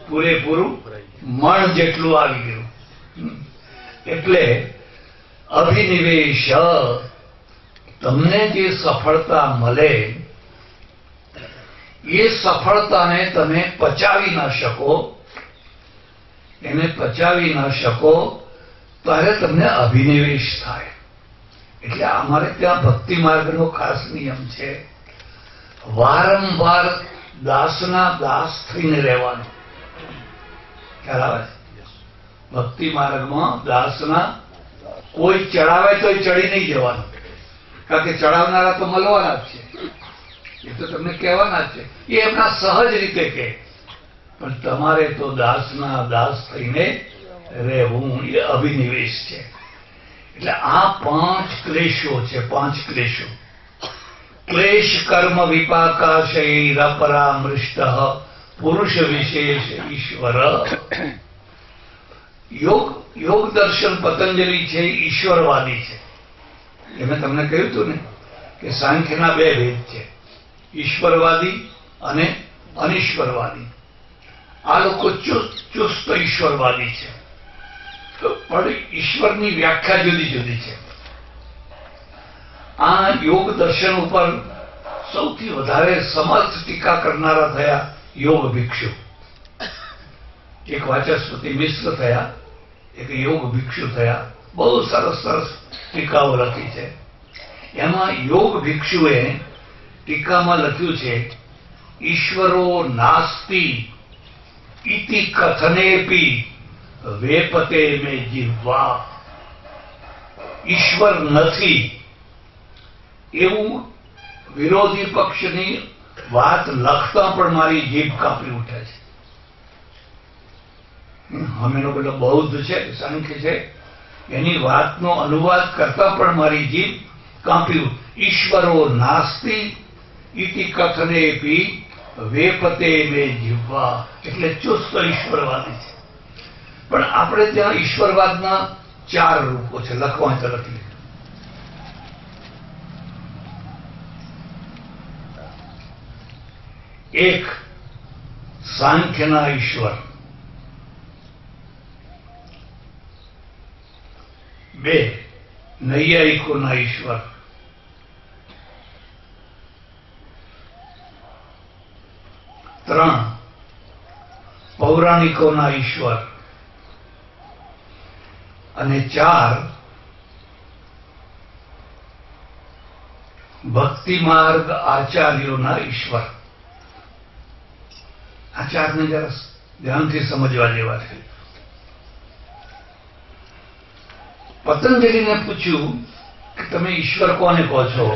પૂરેપૂરું મણ જેટલું આવી ગયું. એટલે અભિનિવેશ, તમને જે સફળતા મળે એ સફળતાને તમે પચાવી ન શકો, એને પચાવી ન શકો ત્યારે તમને અભિનિવેશ થાય. એટલે અમારે ત્યાં ભક્તિ માર્ગનો ખાસ નિયમ છે, વારંવાર દાસના દાસ થઈને રહેવાનું. ખ્યાલ આવે છે? ભક્તિ માર્ગમાં દાસના કોઈ ચડાવે તો ચડી નહીં જવાનું, કારણ કે ચડાવનારા તો મળવાના જ છે, એ તો તમને કહેવાના જ છે, એ એમના સહજ રીતે કહે. પણ તમારે તો દાસના દાસ થઈને રહેવું, એ અભિનિવેશ છે. એટલે આ 5 ક્લેશો છે, 5 ક્લેશો. ક્લેશ કર્મ વિપાકાશય પરામૃષ્ટ પુરુષ વિશેષ ઈશ્વર. યોગ દર્શન પતંજલિ છે, ઈશ્વરવાદી છે. એ મેં તમને કહ્યું હતું ને કે સાંખ્યના 2 ભેદ છે, ઈશ્વરવાદી અને અનિશ્વરવાદી. આ લોકો ચુસ્ત ઈશ્વરવાદી છે, પણ ઈશ્વરની વ્યાખ્યા જુદી જુદી છે. આ યોગ દર્શન ઉપર સૌથી વધારે સમર્થ ટીકા કરનારા થયા યોગ ભિક્ષુ. એક વાચસ્પતિ મિશ્ર થયા, એક યોગ ભિક્ષુ થયા. બહુ સરસ સરસ ટીકાઓ લખી છે. એમાં યોગ ભિક્ષુએ ટીકામાં લખ્યું છે, ઈશ્વરો નાસ્તિ ઇતિ કથનેપી વેપતે મે જીવવા. ઈશ્વર નથી એવું વિરોધી પક્ષની વાત લખતા પણ મારી જીભ કાપી ઉઠે છે. અમેનો પેલો બૌદ્ધ છે, સાંખ્ય છે, એની વાતનો અનુવાદ કરતા પણ મારી જીભ કાપી ઉઠે. ઈશ્વરો નાસ્તિ ઇતિ કથનેપી વેપતે મે જીવવા. એટલે ચુસ્ત ઈશ્વરવાદી છે. પણ આપણે ત્યાં ઈશ્વરવાદના 4 રૂપો છે, લખવા તો લખી. એક સાંખ્યના ઈશ્વર, 2 નૈયાયિકોના ઈશ્વર, 3 પૌરાણિકોના ઈશ્વર અને 4 ભક્તિ માર્ગ આચાર્યોના ઈશ્વર. આ 4ને જરા ધ્યાનથી સમજવા જેવા છે. પતંજલિને પૂછ્યું કે તમે ઈશ્વર કોને કહો છો?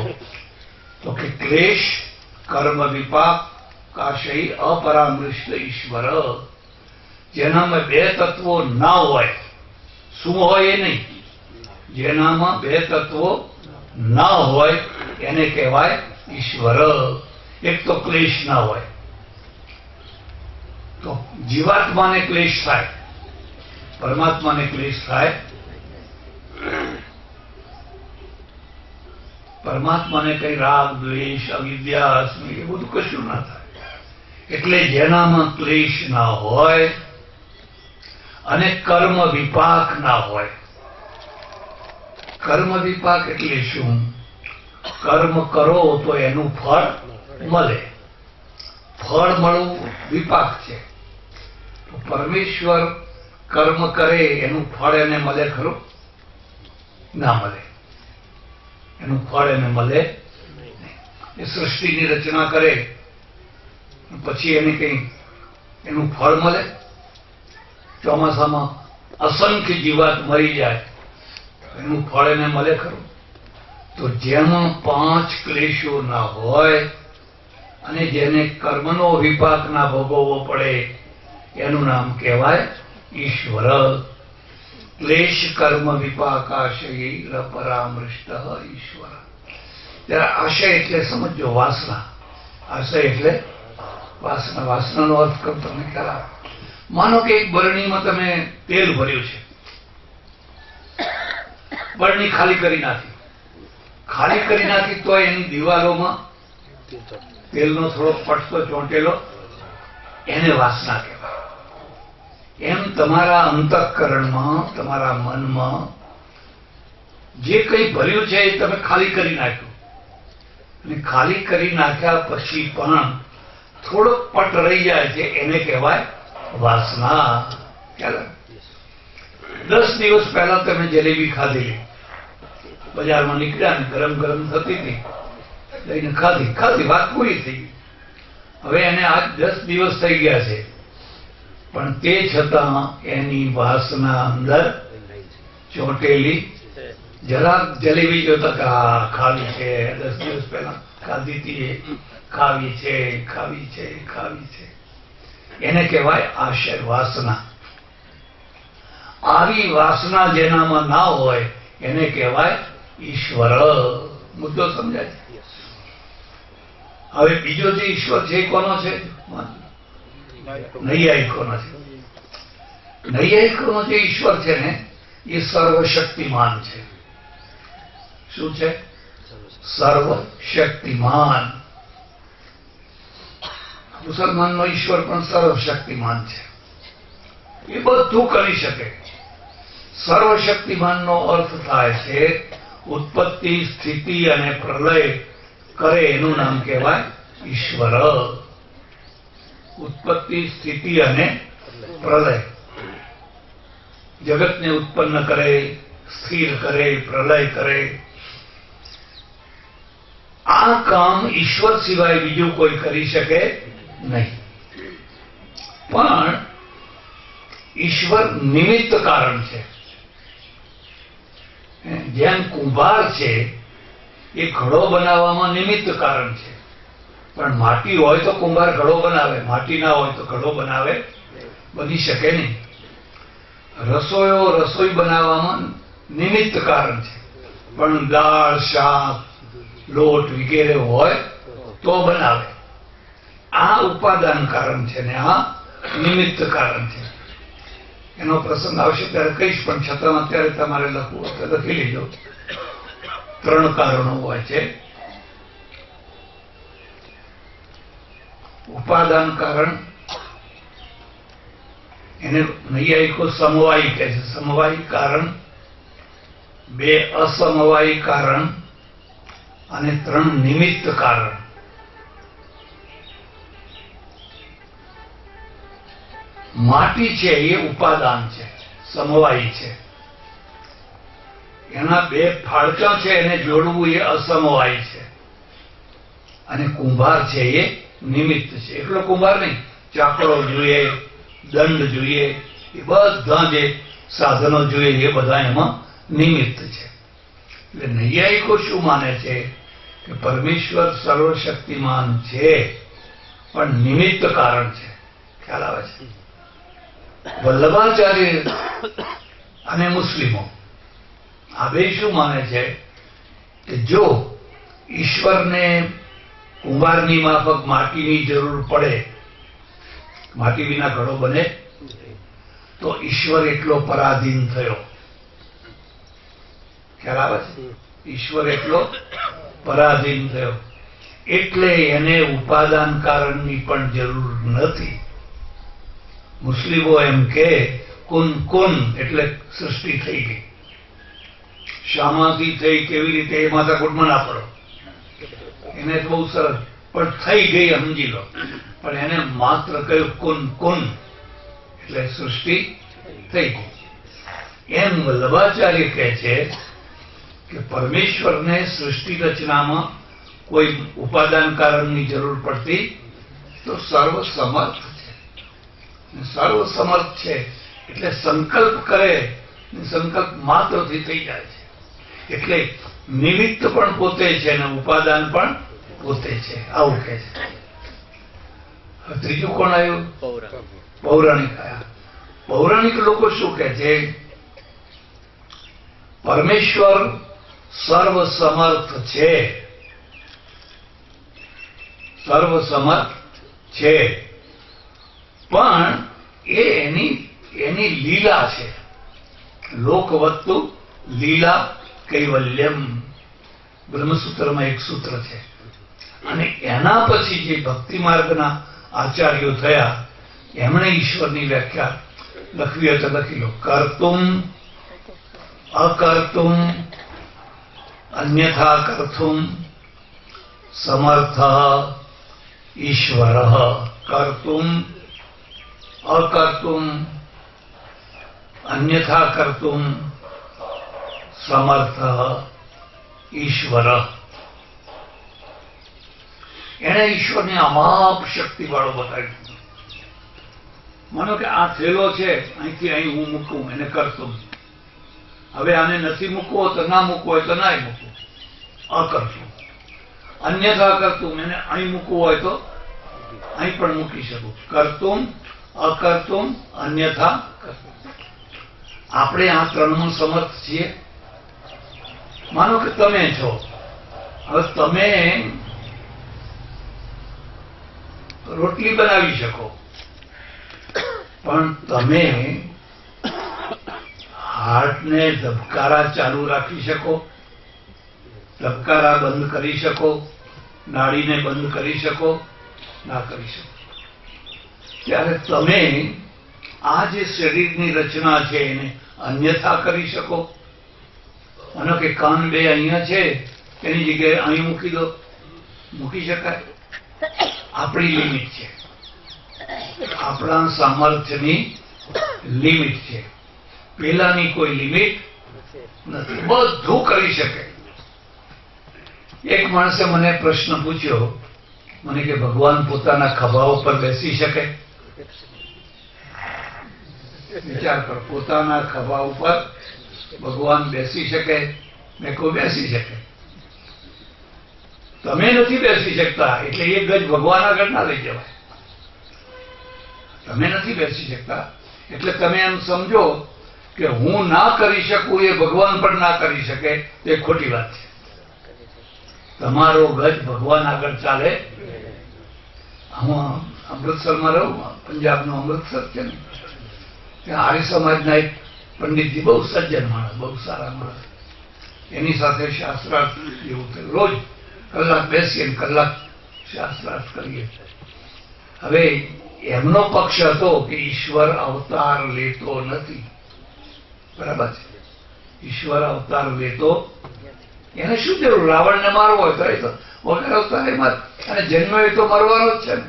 તો કે ક્લેશ કર્મ વિપાક કાશય અપરામૃષ્ટ ઈશ્વર. જેનામાં 2 તત્વો ના હોય. શું હોય એ નહીં, જેનામાં 2 તત્વો ના હોય એને કહેવાય ઈશ્વર. એક તો ક્લેશ ના હોય, તો જીવાત્માને ક્લેશ થાય, પરમાત્માને ક્લેશ થાય. પરમાત્માને કઈ રાગ દ્વેષ અવિદ્યા અસ્મિ એ બધું કશું ના થાય. એટલે જેનામાં ક્લેશ ના હોય અને કર્મ વિપાક ના હોય. કર્મ વિપાક એટલે શું? કર્મ કરો તો એનું ફળ મળે. ફળ મળવું વિપાક છે. તો પરમેશ્વર કર્મ કરે એનું ફળ એને મળે ખરું? ના મળે. એનું ફળ એને મળે નહીં. એ સૃષ્ટિની રચના કરે પછી એને કઈ એનું ફળ મળે? ચોમાસામાં અસંખ્ય જીવાત મરી જાય, એનું ફળ એને મળે ખરું? તો જેમાં 5 ક્લેશો ના હોય અને જેને કર્મનો વિપાક ના ભોગવવો પડે એનું નામ કહેવાય ઈશ્વર. ક્લેશ કર્મ વિપાકાશય પરામૃષ્ટ ઈશ્વર. ત્યારે આશય એટલે સમજો વાસના. આશય એટલે વાસના. વાસનાનો અર્થ કર તમને ખ્યાલ આવે? માનો કે એક બરણીમાં તમે તેલ ભર્યું છે, બરણી ખાલી કરી નાખી તો એની દિવાલોમાં તેલનો થોડો પટતો ચોંટેલો, એને વાસના કહેવાય. એમ તમારા અંતઃકરણમાં, તમારા મનમાં જે કંઈ ભર્યું છે એ તમે ખાલી કરી નાખ્યું, અને ખાલી કરી નાખ્યા પછી પણ થોડોક પટ રહી જાય છે, એને કહેવાય વાસના. ખ્યાલ? 10 દિવસ પહેલા તમે જલેબી ખાધેલી, બજારમાં નીકળ્યા ને ગરમ ગરમ થતી હતી, લઈને ખાધી, વાત પૂરી થઈ ગઈ. હવે એને આજ 10 દિવસ થઈ ગયા છે, પણ તે છતાં એની વાસના અંદર ચોંટેલી. જરાક જલેબી જોતા કે ખાવી છે, 10 દિવસ પહેલા ખાધી હતી, ખાવી છે, એને કહેવાય આશય, વાસના. આવી વાસના જેનામાં ના હોય એને કહેવાય ઈશ્વર. મુદ્દો સમજાય છે? હવે બીજો જે ઈશ્વર છે એ કોનો છે? નૈયાયિકોનો છે. નૈયાયિકોનો જે ઈશ્વર છે ને એ સર્વશક્તિમાન છે. શું છે? સર્વશક્તિમાન. મુસલમાનનો ઈશ્વર પણ સર્વશક્તિમાન છે, એ બધું કરી શકે. સર્વશક્તિમાનનો અર્થ થાય છે ઉત્પત્તિ, સ્થિતિ અને પ્રલય કરે, એનું નામ કહેવાય ઈશ્વર. ઉત્પત્તિ, સ્થિતિ અને પ્રલય, જગતને ઉત્પન્ન કરે, સ્થિર કરે, પ્રલય કરે. આ કામ ઈશ્વર સિવાય બીજું કોઈ કરી શકે નહીં. પણ ઈશ્વર નિમિત્ત કારણ છે. જેમ કુંભાર છે એ ઘડો બનાવવામાં નિમિત્ત કારણ છે, પણ માટી હોય તો કુંભાર ઘડો બનાવે, માટી ના હોય તો ઘડો બની શકે નહીં. રસોઈ બનાવવામાં નિમિત્ત કારણ છે, પણ દાળ, શાક, લોટ વગેરે હોય તો બનાવે. આ ઉપાદાન કારણ છે ને આ નિમિત્ત કારણ છે. એનો પ્રસંગ આવશે ત્યારે કહીશ, પણ છતાં અત્યારે તમારે લખવું તો લખી લેજો. 3 કારણો હોય છે. ઉપાદાન કારણ, એને નૈયાયિકો સમવાયી કહે છે. સમવાયી કારણ, 2 અસમવાયી કારણ અને 3 નિમિત્ત કારણ. માટી છે એ ઉપાદાન છે, સમવાયી છે. એના 2 ફાળકા છે, એને જોડવું એ અસમવાયી છે. અને કુંભાર છે એ નિમિત્ત છે. એટલો કુંભાર નહીં, ચાકડો જોઈએ, દંડ જોઈએ, એ બધા જે સાધનો જોઈએ એ બધા એમાં નિમિત્ત છે. એટલે નૈયાયિકો શું માને છે કે પરમેશ્વર સર્વશક્તિમાન છે પણ નિમિત્ત કારણ છે. ખ્યાલ આવે છે? વલ્લભાચાર્ય અને મુસ્લિમો આ બે શું માને છે કે જો ઈશ્વરને કુંભારની માફક માટીની જરૂર પડે, માટી વિના ઘડો બને, તો ઈશ્વર એટલો પરાધીન થયો. ખ્યાલ આવે છે? ઈશ્વર એટલો પરાધીન થયો એટલે એને ઉપાદાન કારણની પણ જરૂર નથી. મુસ્લિમો એમ કે કુન એટલે સૃષ્ટિ થઈ ગઈ. શામાંથી થઈ, કેવી રીતે, એ માથાકૂટમાં ના પડો. એને બહુ સરસ, પણ થઈ ગઈ સમજી લો. પણ એને માત્ર કહ્યું કુન એટલે સૃષ્ટિ થઈ ગઈ. એમ વલ્લભાચાર્ય કહે છે કે પરમેશ્વરને સૃષ્ટિ રચનામાં કોઈ ઉપાદાન કારણની જરૂર પડતી તો સર્વસમર્થ છે. સર્વસમર્થ છે એટલે સંકલ્પ કરે, સંકલ્પ માત્રથી થઈ જાય છે. એટલે નિમિત્ત પણ પોતે છે અને ઉપાદાન પણ પોતે છે. આવું કહે છે. ત્રીજું કોણ આવ્યું? પૌરાણિક આવ્યા. પૌરાણિક લોકો શું કહે છે? પરમેશ્વર સર્વસમર્થ છે, સર્વસમર્થ છે, પણ એની લીલા છે. લોકવત્તુ લીલા કૈવલ્યમ બ્રહ્મસૂત્રમાં એક સૂત્ર છે. અને એના પછી જે ભક્તિ માર્ગના આચાર્યો થયા એમણે ઈશ્વરની વ્યાખ્યા લખવી હોય તો લખી લો. કર્તુમ અકર્તુમ અન્યથા કર્તુમ સમર્થ ઈશ્વર. કર્તુમ અકર્તુમ અન્યથા કર્તુમ સમર્થ ઈશ્વર. એને ઈશ્વરની અમાપ શક્તિ વાળો બતાવ્યું. માનો કે આ થેલો છે, અહીંથી અહીં હું મૂકું, એને કરતું. હવે આને નથી મૂકવો તો ના મૂકવો હોય તો ના મૂકવું, અકર્તું. અન્યથા કરતું, એને અહીં મૂકવું હોય તો અહીં પણ મૂકી શકું. કરતું અકર્તું અન્યથા કરતું. આપણે આ ત્રણનું સમર્થ છીએ. માનો કે તમે છો, હવે તમે રોટલી બનાવી શકો, પણ તમે હાર્ટને ધબકારા ચાલુ રાખી શકો, ધબકારા બંધ કરી શકો, નાડીને બંધ કરી શકો? ના કરી શકો. ત્યારે તમે આ જે શરીરની રચના છે એને અન્યથા કરી શકો? માનો કે કાન બે અહીંયા છે, એની જગ્યાએ અહીં મૂકી દો, મૂકી શકાય? આપણી લિમિટ છે, આપણા સામર્થ્યની લિમિટ છે. પેલાની કોઈ લિમિટ નથી, બધું કરી શકે. એક માણસે મને પ્રશ્ન પૂછ્યો, મને કે ભગવાન પોતાના ખભા ઉપર બેસી શકે? વિચાર કરો, પોતાના ખભા ઉપર ભગવાન બેસી શકે? મેં કોઈ બેસી શકે? તમે નથી બેસી શકતા એટલે એ ગજ ભગવાન આગળ ના લઈ જવાય. તમે નથી બેસી શકતા એટલે તમે એમ સમજો કે હું ના કરી શકું એ ભગવાન પણ ના કરી શકે, એ ખોટી વાત છે. તમારો ગજ ભગવાન આગળ ચાલે. હું અમૃતસરમાં રહું, પંજાબનું અમૃતસર છે ને, ત્યાં આર્ય સમાજના એક પંડિતજી, બહુ સજ્જન માણસ, બહુ સારા માણસ, એની સાથે શાસ્ત્રાર્થ જેવું થયું. રોજ કલાક બેસીએ, કલાક શાસ્ત્રાર્થ કરીએ. હવે એમનો પક્ષ હતો કે ઈશ્વર અવતાર લેતો નથી. બરાબર છે, ઈશ્વર અવતાર લેતો, એને શું જરૂર? રાવણને મારવો હોય તો એ તો વગર અવતાર એમાં, અને જન્મ એ તો મરવાનો જ છે ને.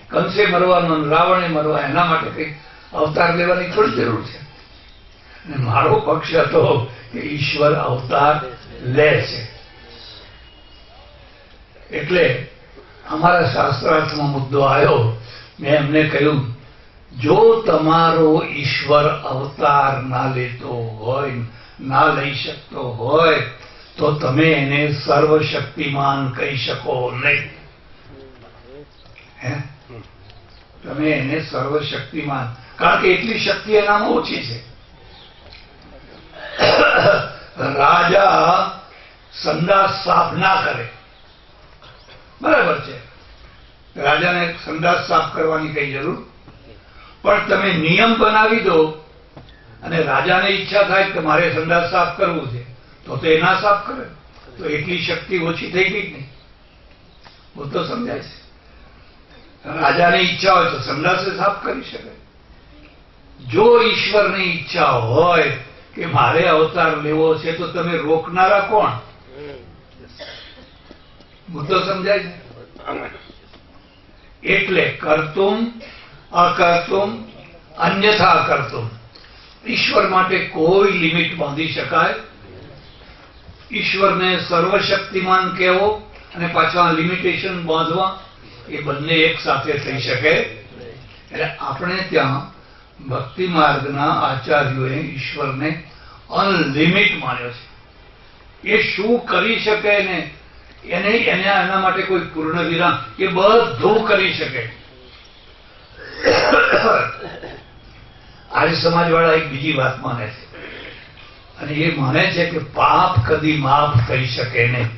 કંસે મરવાનો, રાવણે મરવા, એના માટે કઈ અવતાર લેવાની થોડી જરૂર છે. અને મારો પક્ષ હતો કે ઈશ્વર અવતાર લે છે. એટલે અમારા શાસ્ત્રાર્થમાં મુદ્દો આવ્યો. મેં એમને કહ્યું, જો તમારો ઈશ્વર અવતાર ના લેતો હોય, ના લઈ શકતો હોય, તો તમે એને સર્વશક્તિમાન કહી શકો નહીં. તમે એને સર્વશક્તિમાન, કારણ કે એટલી શક્તિ એનામાં ઓછી છે. રાજા સંદાસ સાફ ના કરે, બરાબર છે, રાજાને સંદાસ સાફ કરવાની કઈ જરૂર, પણ તમે નિયમ બનાવી દો અને રાજાને ઈચ્છા થાય કે મારે સંદાસ સાફ કરવું છે, તો એ ના સાફ કરે, તો એટલી શક્તિ ઓછી થઈ ગઈ નહીં. હું તો સમજાય છે. રાજાની ઈચ્છા હોય તો સંદાસે સાફ કરી શકે. જો ઈશ્વરની ઈચ્છા હોય કે મારે અવતાર લેવો છે, તો તમે રોકનારા કોણ? મુદ્દો સમજાય છે? એટલે કર્તુમ અકર્તુમ અન્યથા કર્તુમ. ઈશ્વર માટે કોઈ લિમિટ બાંધી શકાય? ઈશ્વરને સર્વશક્તિમાન કહેવો અને પાછા લિમિટેશન બાંધવા, એ બંને એક સાથે થઈ શકે? એટલે આપણે ત્યાં ભક્તિ માર્ગના આચાર્યોએ ઈશ્વરને અનલિમિટ માન્યો છે. એ શું કરી શકે ને એને એના માટે કોઈ પૂર્ણ વિરામ, એ બધું કરી શકે. આર્ય સમાજ વાળા એક બીજી વાત માને છે, અને એ માને છે કે પાપ કદી માફ થઈ શકે નહીં.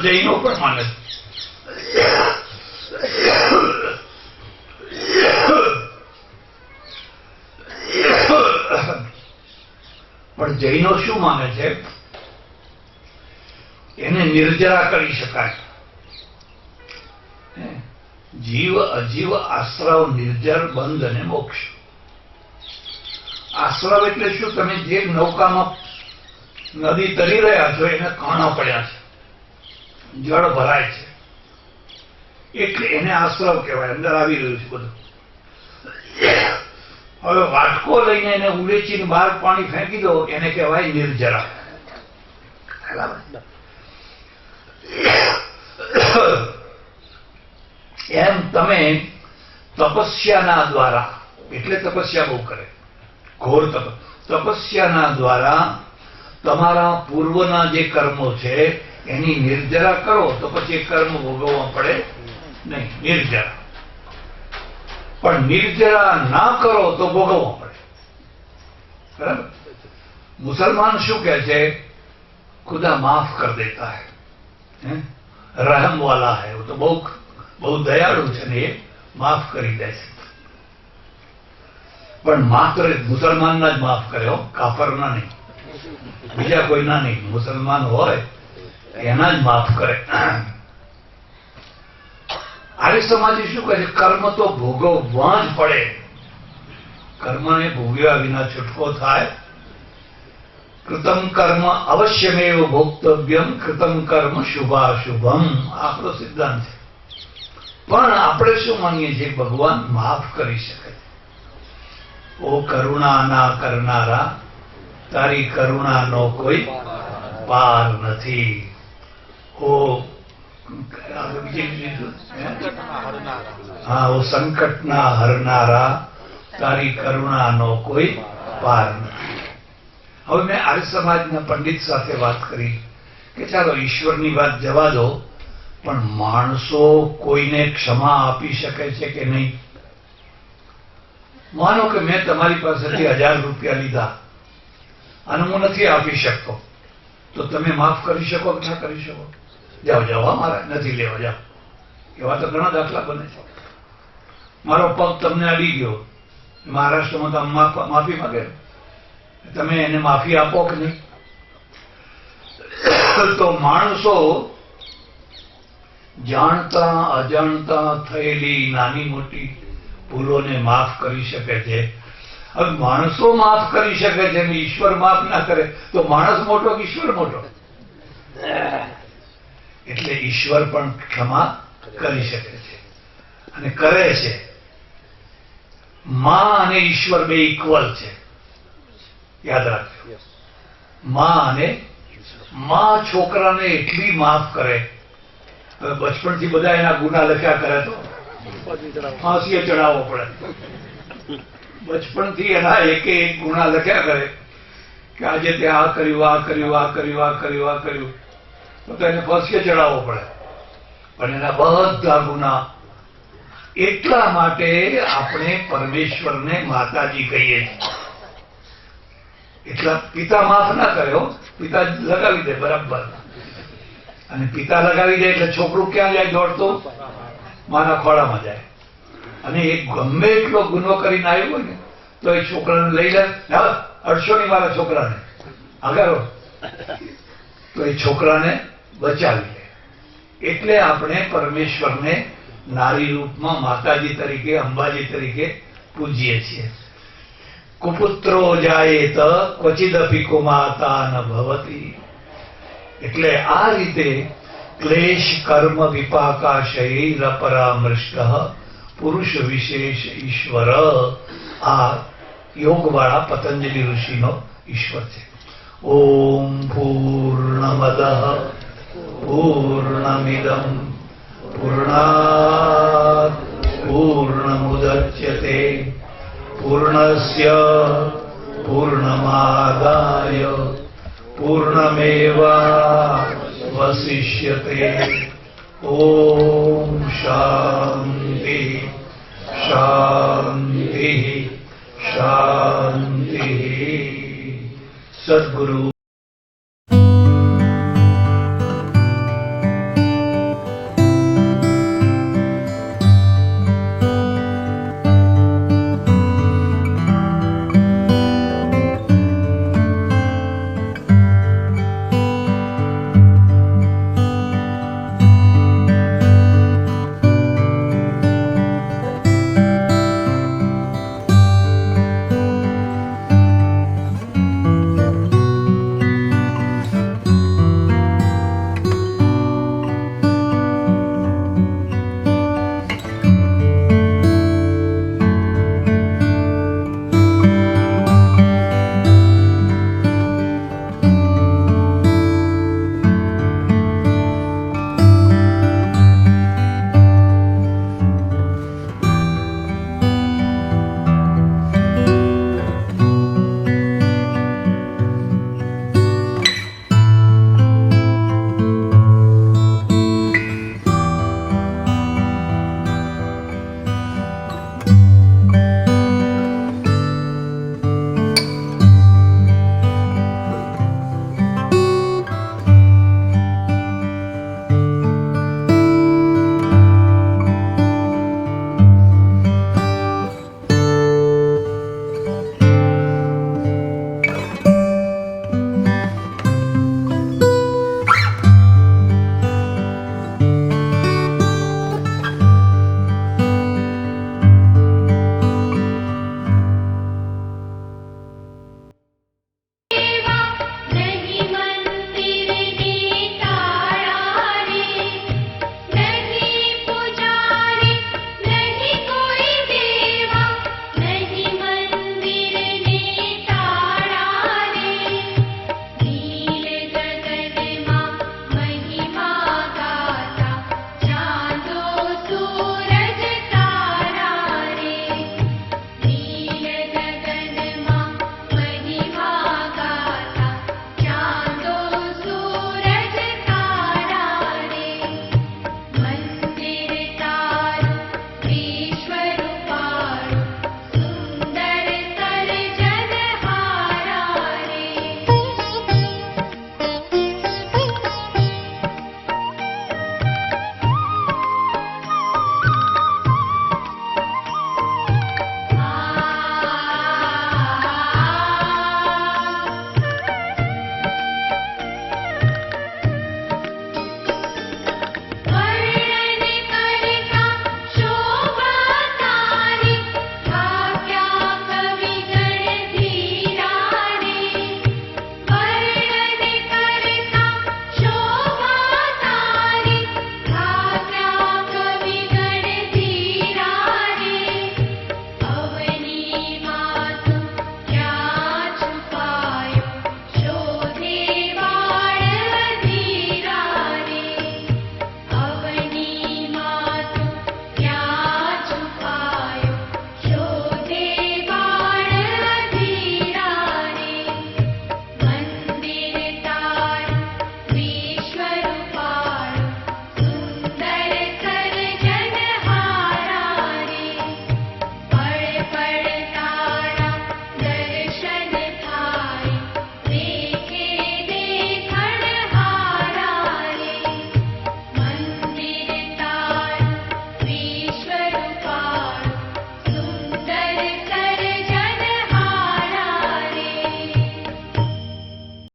જૈનો પણ માને છે. પણ જૈનો શું માને છે? એને નિર્જરા કરી શકાય. જીવ અજીવ આશ્રવ નિર્જર બંધ અને મોક્ષ. આશ્રવ એટલે શું? તમે જે નૌકામાં નદી તરી રહ્યા છો એને કાણા પડ્યા છે, જળ ભરાય છે, એટલે એને આશ્રવ કહેવાય. અંદર આવી રહ્યું છે બધું. હવે વાટકો લઈને એને ઉલેચીને બહાર પાણી ફેંકી દો, એને કહેવાય નિર્જરા. એમ તમે તપસ્યાના દ્વારા, એટલે તપસ્યા બહુ કરે, ઘોર તપસ્યાના દ્વારા તમારા પૂર્વના જે કર્મો છે એની નિર્જરા કરો તો પછી કર્મ ભોગવવા પડે નહીં. નિર્જરા. પણ નિર્જરા ના કરો તો ભોગવવા પડે. બરાબર? મુસલમાન શું કહે છે? ખુદા માફ કર દેતા હૈ, रहम वाला है. वो तो બહુ દયાળુ છે ને, એ માફ કરી દે છે. પણ માત્ર મુસલમાનના જ માફ કરે, કાફરના નહીં, બીજા કોઈના નહીં. મુસલમાન હોય એના જ માફ કરે. આર્ય સમાજી શું કહે છે? કર્મ તો ભોગવવા જ પડે. કર્મને ભોગવ્યા વિના છૂટકો થાય? કૃતમ કર્મ અવશ્યમેવ ભોક્તવ્યમ, કૃતમ કર્મ શુભાશુભમ. આપણો સિદ્ધાંત છે. પણ આપણે શું માનીએ છીએ? ભગવાન માફ કરી શકે. ઓ કરુણા ના કરનારા, તારી કરુણાનો કોઈ પાર નથી. ઓ હા, ઓ સંકટના હરનારા, તારી કરુણાનો કોઈ પાર નથી. હવે મેં આર્ય સમાજના પંડિત સાથે વાત કરી કે ચાલો ઈશ્વરની વાત જવા દો, પણ માણસો કોઈને ક્ષમા આપી શકે છે કે નહીં? માનો કે મેં તમારી પાસેથી 1000 રૂપિયા લીધા અને હું નથી આપી શકતો, તો તમે માફ કરી શકો કે ના કરી શકો? જાઓ જાઓ, મારા નથી લેવા, જાઓ. એવા તો ઘણા દાખલા બને છે. મારો પગ તમને અડી ગયો, મહારાષ્ટ્રમાં તો માફી માંગે, તમે એને માફી આપો કે નહીં? તો માણસો જાણતા અજાણતા થયેલી નાની મોટી ભૂલોને માફ કરી શકે છે. હવે માણસો માફ કરી શકે છે ને ઈશ્વર માફ ના કરે, તો માણસ મોટો કે ઈશ્વર મોટો? એટલે ઈશ્વર પણ ક્ષમા કરી શકે છે અને કરે છે. માં અને ઈશ્વર બે ઇક્વલ છે, યાદ રાખજો. માં છોકરાને એટલી માફ કરે. હવે બચપણથી બધા એના ગુના લખ્યા કરે તો ફાંસીએ ચડાવવો પડે. બચપણથી એના એકે એક ગુના લખ્યા કરે કે આજે તે આ કર્યું, આ કર્યું, આ કર્યું, આ કર્યું, આ કર્યું, તો એને ફાંસીએ ચડાવવો પડે. પણ એના બધા ગુના. એટલા માટે આપણે પરમેશ્વરને માતાજી કહીએ છીએ. એટલા પિતા માફ ના કર્યો, પિતા લગાવી દે બરાબર. અને પિતા લગાવી દે એટલે છોકરું ક્યાં જાય? દોડતું માના ખોળામાં જાય. અને એ ગમે એટલો ગુનો કરીને આવ્યો હોય ને તો એ છોકરાને લઈ લે, અડશો નહીં મારા છોકરાને, આગળ, તો એ છોકરાને બચાવી લે. એટલે આપણે પરમેશ્વરને નારી રૂપમાં માતાજી તરીકે, અંબાજી તરીકે પૂજીએ છીએ. કુપુત્રો જાયેત ક્વચિદપી કુમાતા ન ભવતી. એટલે આ રીતે ક્લેશ કર્મ વિપાકાશયૈર પરામૃષ્ટ પુરુષ વિશેષ ઈશ્વર, આ યોગવાળા પતંજલિ ઋષિનો ઈશ્વર છે. ઓમ પૂર્ણમદ પૂર્ણમિદમ પૂર્ણાત પૂર્ણમુદચ્યતે પૂર્ણસ્ય પૂર્ણમાદાય પૂર્ણમેવાવશિષ્યતે. ઓમ શાંતિ શાંતિ શાંતિ. સદ્ગુરુ